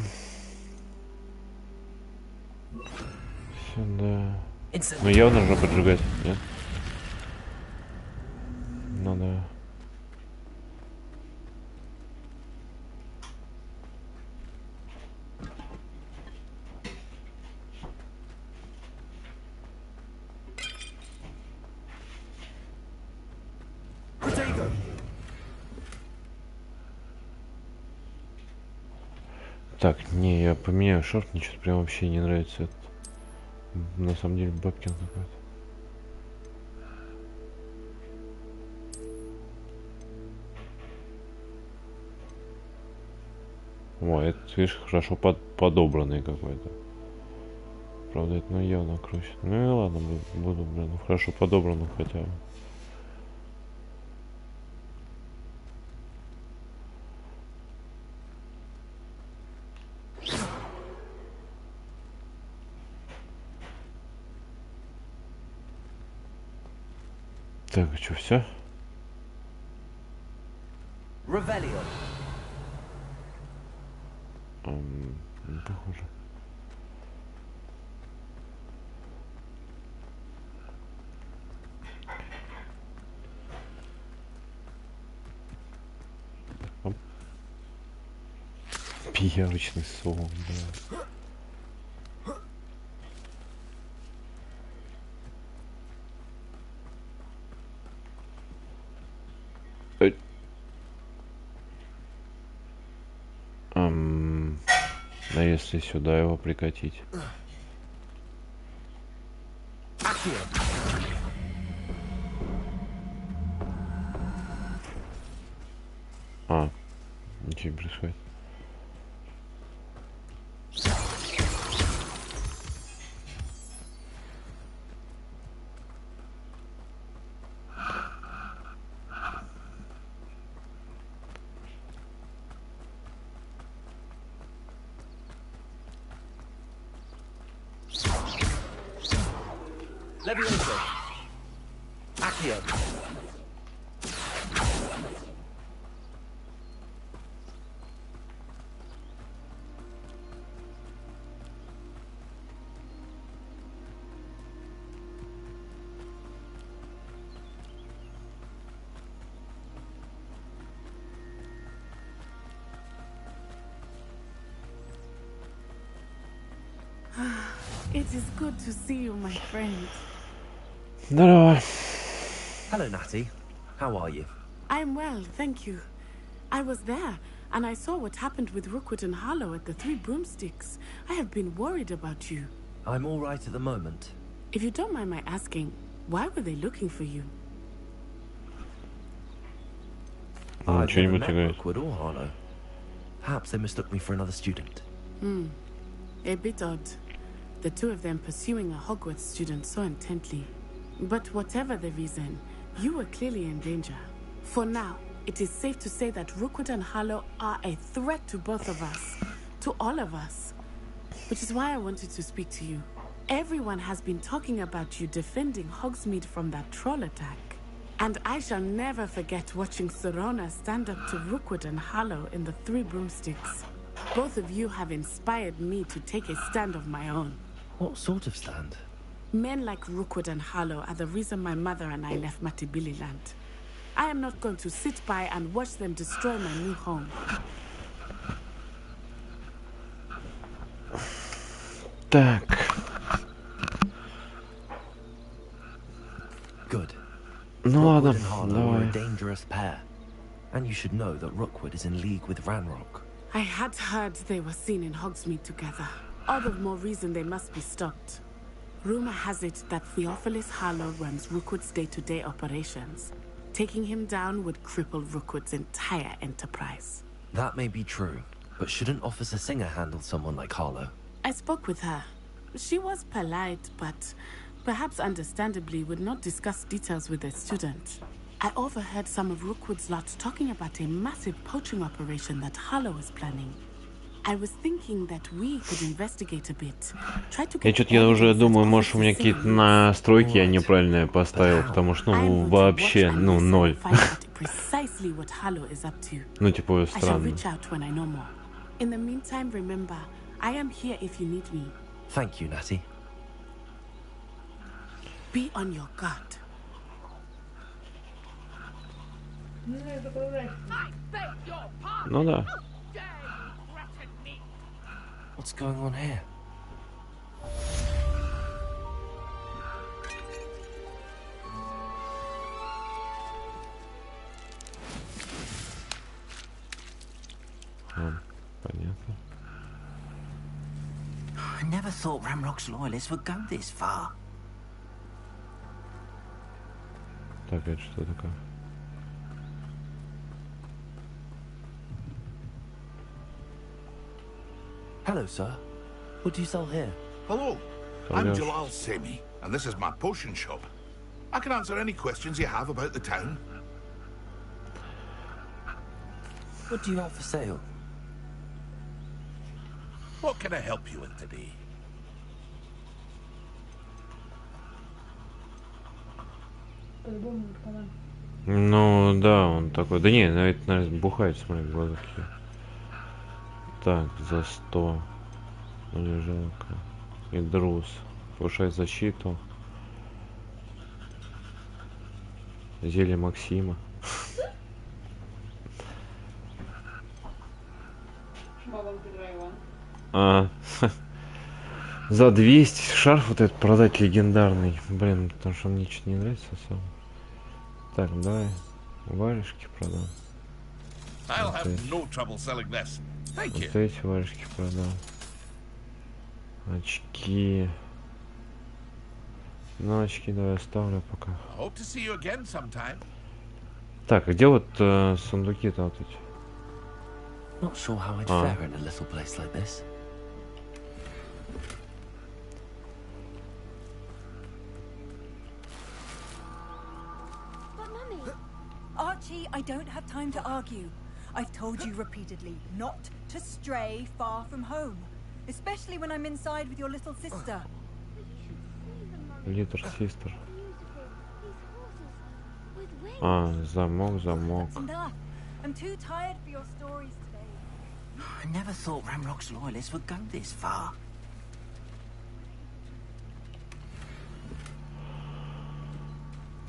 сюда. Ну явно нужно поджигать, нет? Ну да. Так, не, я поменяю шорт, мне что-то прям вообще не нравится этот. На самом деле бабкин какой-то. О, это, видишь, хорошо подобранный какой-то. Правда, это ну, явно круче. Ну и ладно, буду, блин, хорошо подобранным хотя бы. Так, что, все? Не похоже. Пиявочный сон, да. А если сюда его прикатить? А, ничего не происходит. Levioso. Accio. It is good to see you, my friend. Здорово. Hello, Natty. How are you? I'm well, thank you. I was there, and I saw what happened with Rookwood and Harlow at the Three Broomsticks. I have been worried about you. I'm all right at the moment. If you don't mind my asking, why were they looking for you? I've never met Rookwood or Harlow. Perhaps they mistook me for another student. A bit odd. The two of them pursuing a Hogwarts student so intently. But whatever the reason, you were clearly in danger. For now, it is safe to say that Rookwood and Harlow are a threat to both of us. To all of us. Which is why I wanted to speak to you. Everyone has been talking about you defending Hogsmeade from that troll attack. And I shall never forget watching Serona stand up to Rookwood and Harlow in the Three Broomsticks. Both of you have inspired me to take a stand of my own. What sort of stand? Men like Rookwood and Harlow are the reason my mother and I left Matibili land. I am not going to sit by and watch them destroy my new home. Так. Good. Ну ладно, Rookwood and Harlow are давай. a dangerous pair. And you should know that Rookwood is in league with Ranrock. I had heard they were seen in Hogsmeade together. All the more reason they must be stopped. Rumor has it that Theophilus Harlow runs Rookwood's day-to-day operations. Taking him down would cripple Rookwood's entire enterprise. That may be true, but shouldn't Officer Singer handle someone like Harlow? I spoke with her. She was polite, but perhaps understandably would not discuss details with a student. I overheard some of Rookwood's lot talking about a massive poaching operation that Harlow was planning. I was thinking that we could investigate a bit. Try to Я что-то уже думаю, может у меня какие-то настройки я неправильные поставил, потому что ну вообще ну ноль. Precisely what Harlow is up to. Ну типа I shall странно. reach out when I know more. In the meantime, remember, I am here if you need me. Thank you, Natty. Be on your guard. Ну да. What's going on here? Понятно. I never thought Ramrock's loyalists would go this far. Так, это что такое? Hello, sir. What do you sell here? Hello, Oh, I'm yes. Jalal Semi, and this is my potion shop. I can answer any questions you have about the town. What do you have for sale? What can I help you with today? Ну да, он такой. Да не, это, наверное, бухает, смотри, глаза какие. Так, за 100. Ну, жалко. И друз. Повышает защиту. Зелье Максима. За 200 шарф вот этот продать легендарный. Блин, потому что мне что-то не нравится особо. Так, давай варежки продам. I'll have no trouble selling this. Thank you. Вот эти варежки продам. Очки. Ну, очки давай оставлю пока. Hope to see you again sometime. Так, а где вот сундуки-то вот эти? Not sure how I'd fare in a little place like this. But Mummy... Archie, I don't have time to argue. I've told you repeatedly not to stray far from home. Especially when I'm inside with your little sister. Little sister. Замок. Enough. I'm too tired for your stories today. I never thought Ramrock's loyalists would go this far.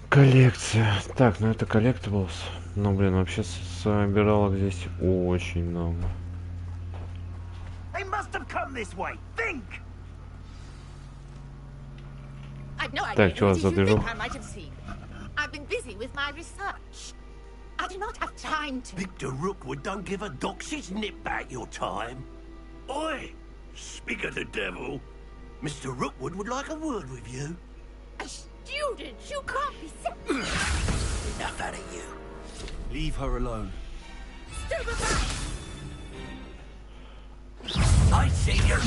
Коллекция. Так, ну это collectibles. Ну, блин, вообще собиралок здесь очень много. They must have come this way. Think. I've no Так, idea что who у вас it за is you движуха? think I might have seen. I've been busy with my research. I do not have time to... Victor Rookwood don't give a dock. She's nipped back your time. Oi! Speak of the devil. Mr. Rookwood would like a word with you. A student? You can't be serious. Enough out of you. Leave her alone. Stupid man! I see you.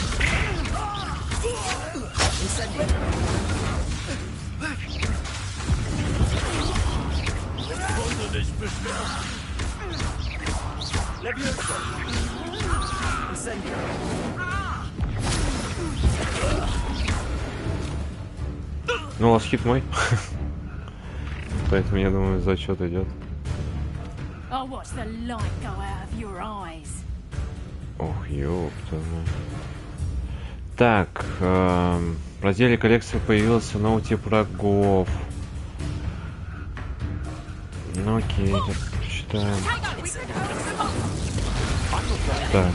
Follow this business. Leviosa. Incendio. Ну, у вас хит мой. Поэтому я думаю, зачет идет. I'll watch the light go out of your eyes. Ох, ёпта. Так, в разделе коллекции появился новый тип врагов. Ну окей, прочитаем. Так.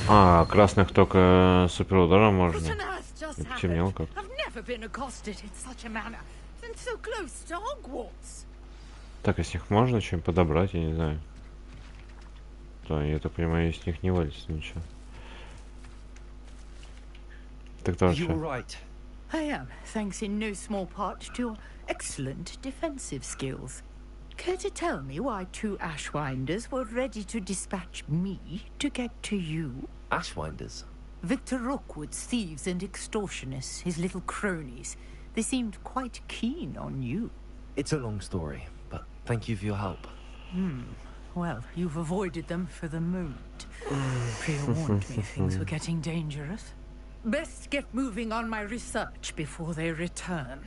А, красных только суперударом можно. Темнел как. Так, из них можно что-нибудь подобрать, я не знаю. Да, я так понимаю, из них не валится ничего. Так дальше. I am, thanks in no small part to your excellent defensive skills. Care to tell me why two Ashwinders were ready to dispatch me to get to you? Ashwinders? Victor Rookwood's thieves and extortionists, his little cronies. They seemed quite keen on you. It's a long story, but thank you for your help. Well, you've avoided them for the moment. Pre-warned me things were getting dangerous. Best get moving on my research before they return.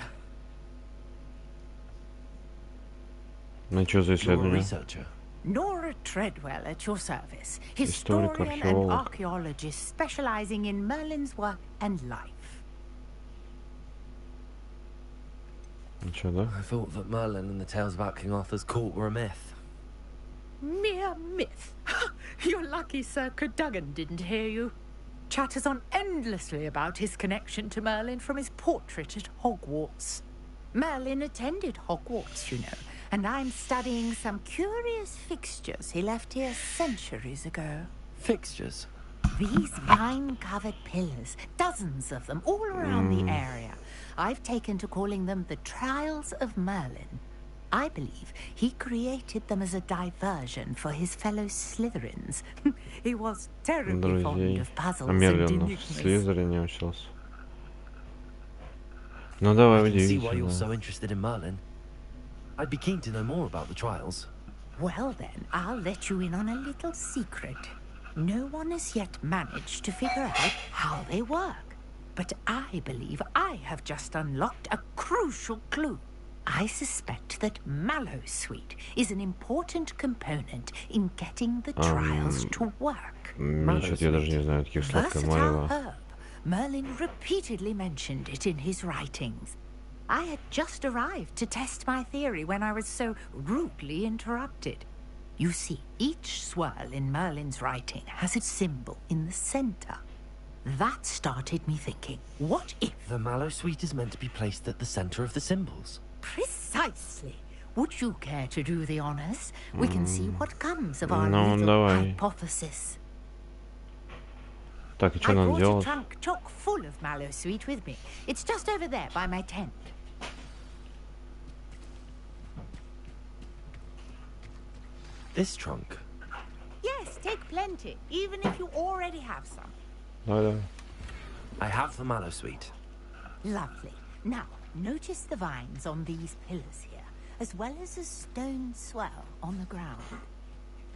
Ну что за исследование? Nora Treadwell at your service, historian and archaeologist specializing in Merlin's work and life. Ничего, да? I thought that Merlin and the tales about King Arthur's court were a myth. Mere myth? You're lucky Sir Cadogan didn't hear you. Chatters on endlessly about his connection to Merlin from his portrait at Hogwarts. Merlin attended Hogwarts, you know, and I'm studying some curious fixtures he left here centuries ago. Fixtures? These vine-covered pillars, dozens of them, all around the area. I've taken to calling them the Trials of Merlin. I believe he created them as a diversion for his fellow Slytherins. He was terribly fond of puzzles and enigmas. Ну давай, удивительно. I can see why you're so interested in Merlin. I'd be keen to know more about the trials. Well then, I'll let you in on a little secret. No one has yet managed to figure out how they work. But I believe I have just unlocked a crucial clue. I suspect that Mallowsweet is an important component in getting the trials to work. Versatile herb. Merlin repeatedly mentioned it in his writings. I had just arrived to test my theory when I was so rudely interrupted. You see, each swirl in Merlin's writing has its symbol in the center. That started me thinking, what if... The mallow suite is meant to be placed at the center of the symbols. Precisely. Would you care to do the honors? We can see what comes of our little hypothesis. Так, и что I надо brought a делать? trunk chock full of mallow sweet with me. It's just over there by my tent. This trunk? Yes, take plenty, even if you already have some. Давай. I have the mallow suite. Lovely. Now, notice the vines on these pillars here, as well as a stone swell on the ground.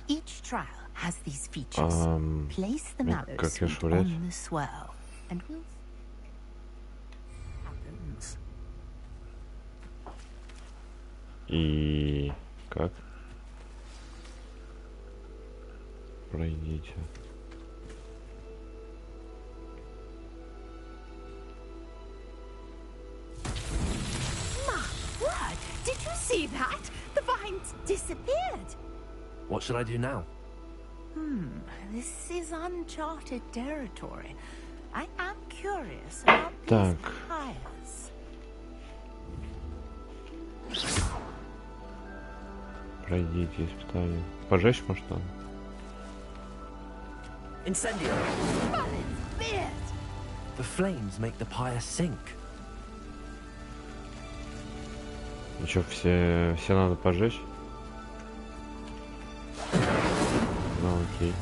Each trial has these features. Place the mallow sweet on the swell, and we'll... happens. И как? Пройдите. My word! Did you see that? The vines disappeared. What should I do now? This is uncharted territory. I am curious about these pyres. Пройдите испытание. Пожечь, может, там? Incendio! The flames make the pyre sink. Ну что, все надо пожечь? Ну, окей.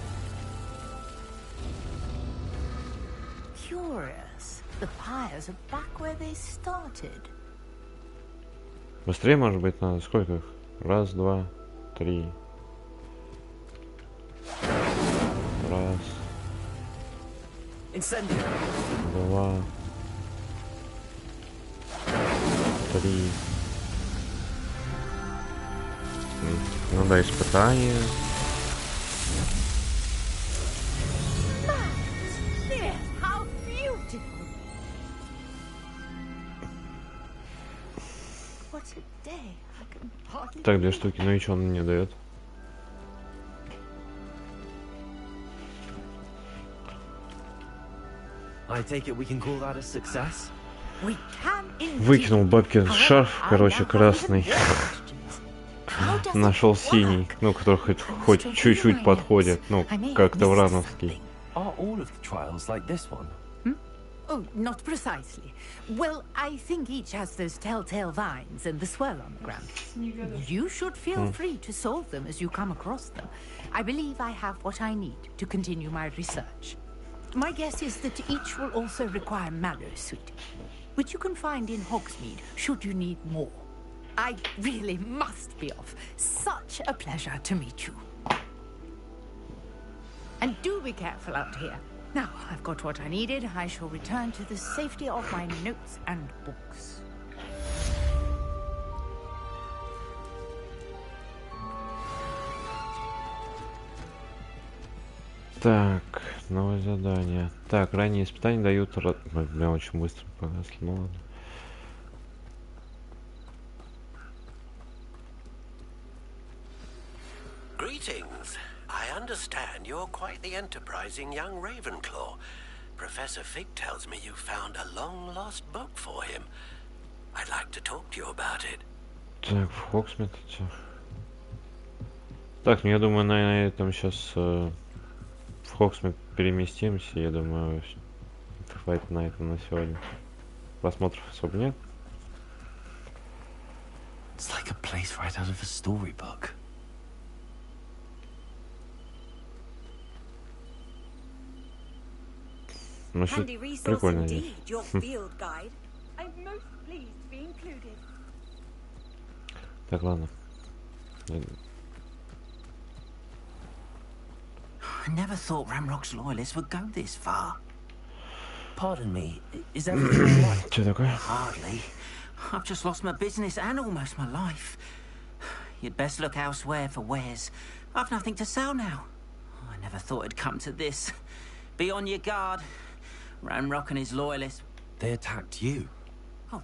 Curious. The pyres are back where they started. Быстрее, может быть, надо? Сколько их? Раз, два, три. Раз. Incendio. Два. Три. Ну да, испытание. How beautiful! What a day! I can hardly... Так, 2 штуки. Ну и что он мне дает? I take it we can call that a success? We can indeed. Выкинул бабки шарф, короче, красный. Нашел синий, ну, который хоть чуть-чуть подходит, ну, как-то врановский. Are all of the trials like this one? Oh, not precisely. Well, I think each has those telltale vines and the swirl on the ground. You should feel free to solve them as you come across them. I believe I have what I need to continue my research. My guess is that each will also require mallow sweet, which you can find in Hogsmeade should you need more. I really must be off. Such a pleasure to meet you. And do be careful out here. Now I've got what I needed, I shall return to the safety of my notes and books. Так, новое задание. Так, ранние испытания дают... Бля, очень быстро погасли, ну ладно. Greetings. I understand you're quite the enterprising young Ravenclaw. Professor Fig tells me you found a long-lost book for him. I'd like to talk to you about it. Так, в Хогсмит идти. Так, ну я думаю, на этом сейчас в Хогсмит переместимся. Я думаю, хватит на этом на сегодня. Просмотров особо нет. It's like a place right out of a storybook. Ну, все прикольно здесь. Так, ладно. I never thought Ramrock's loyalists would go this far. Pardon me, is everything all right? Что такое? Hardly. I've just lost my business and almost my life. You'd best look elsewhere for wares. I've nothing to sell now. I never thought it'd come to this. Be on your guard. Ramrock and his loyalists. They attacked you? Oh,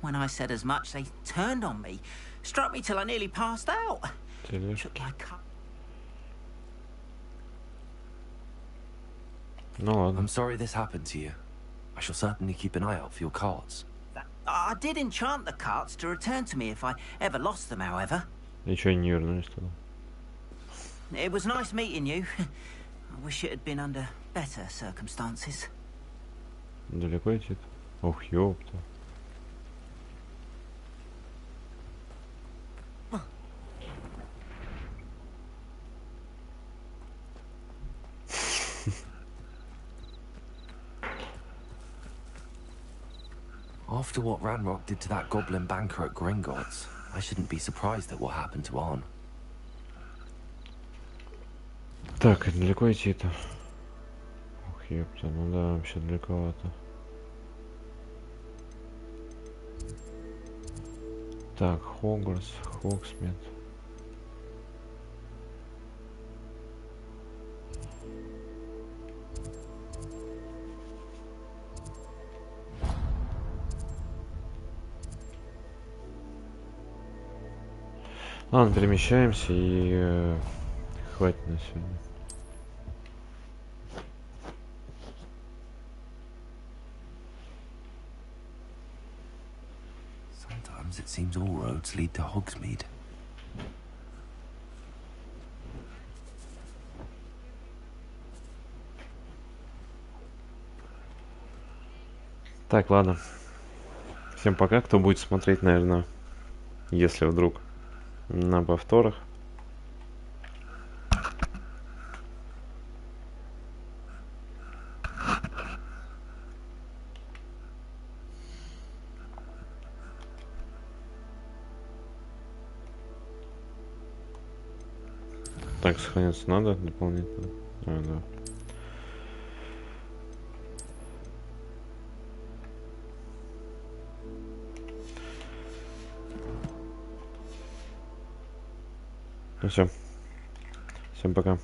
when I said as much, they turned on me. Struck me till I nearly passed out. Took my cup. Ну ладно. I'm sorry this happened to you. I shall certainly keep an eye out for your cards. I did enchant the carts to return to me if I ever lost them, however. Ничего не вернулись туда. It was nice meeting you. I wish it had been under better circumstances. Далеко идти? Ох, ёпта. After what Ranrock did to that goblin banker at Gringotts, I shouldn't be surprised at what happened to Arn. Так, далеко идти-то? Ох, ёпта, ну да, вообще далековато. Так, Хогвартс, Хогсмит. Ладно, перемещаемся и хватит на сегодня. Sometimes it seems all roads lead to Hogsmeade. Так, ладно. Всем пока. Кто будет смотреть, наверное, если вдруг на повторах. Так, сохраняться надо дополнительно. А, да. Ну все. Всем пока.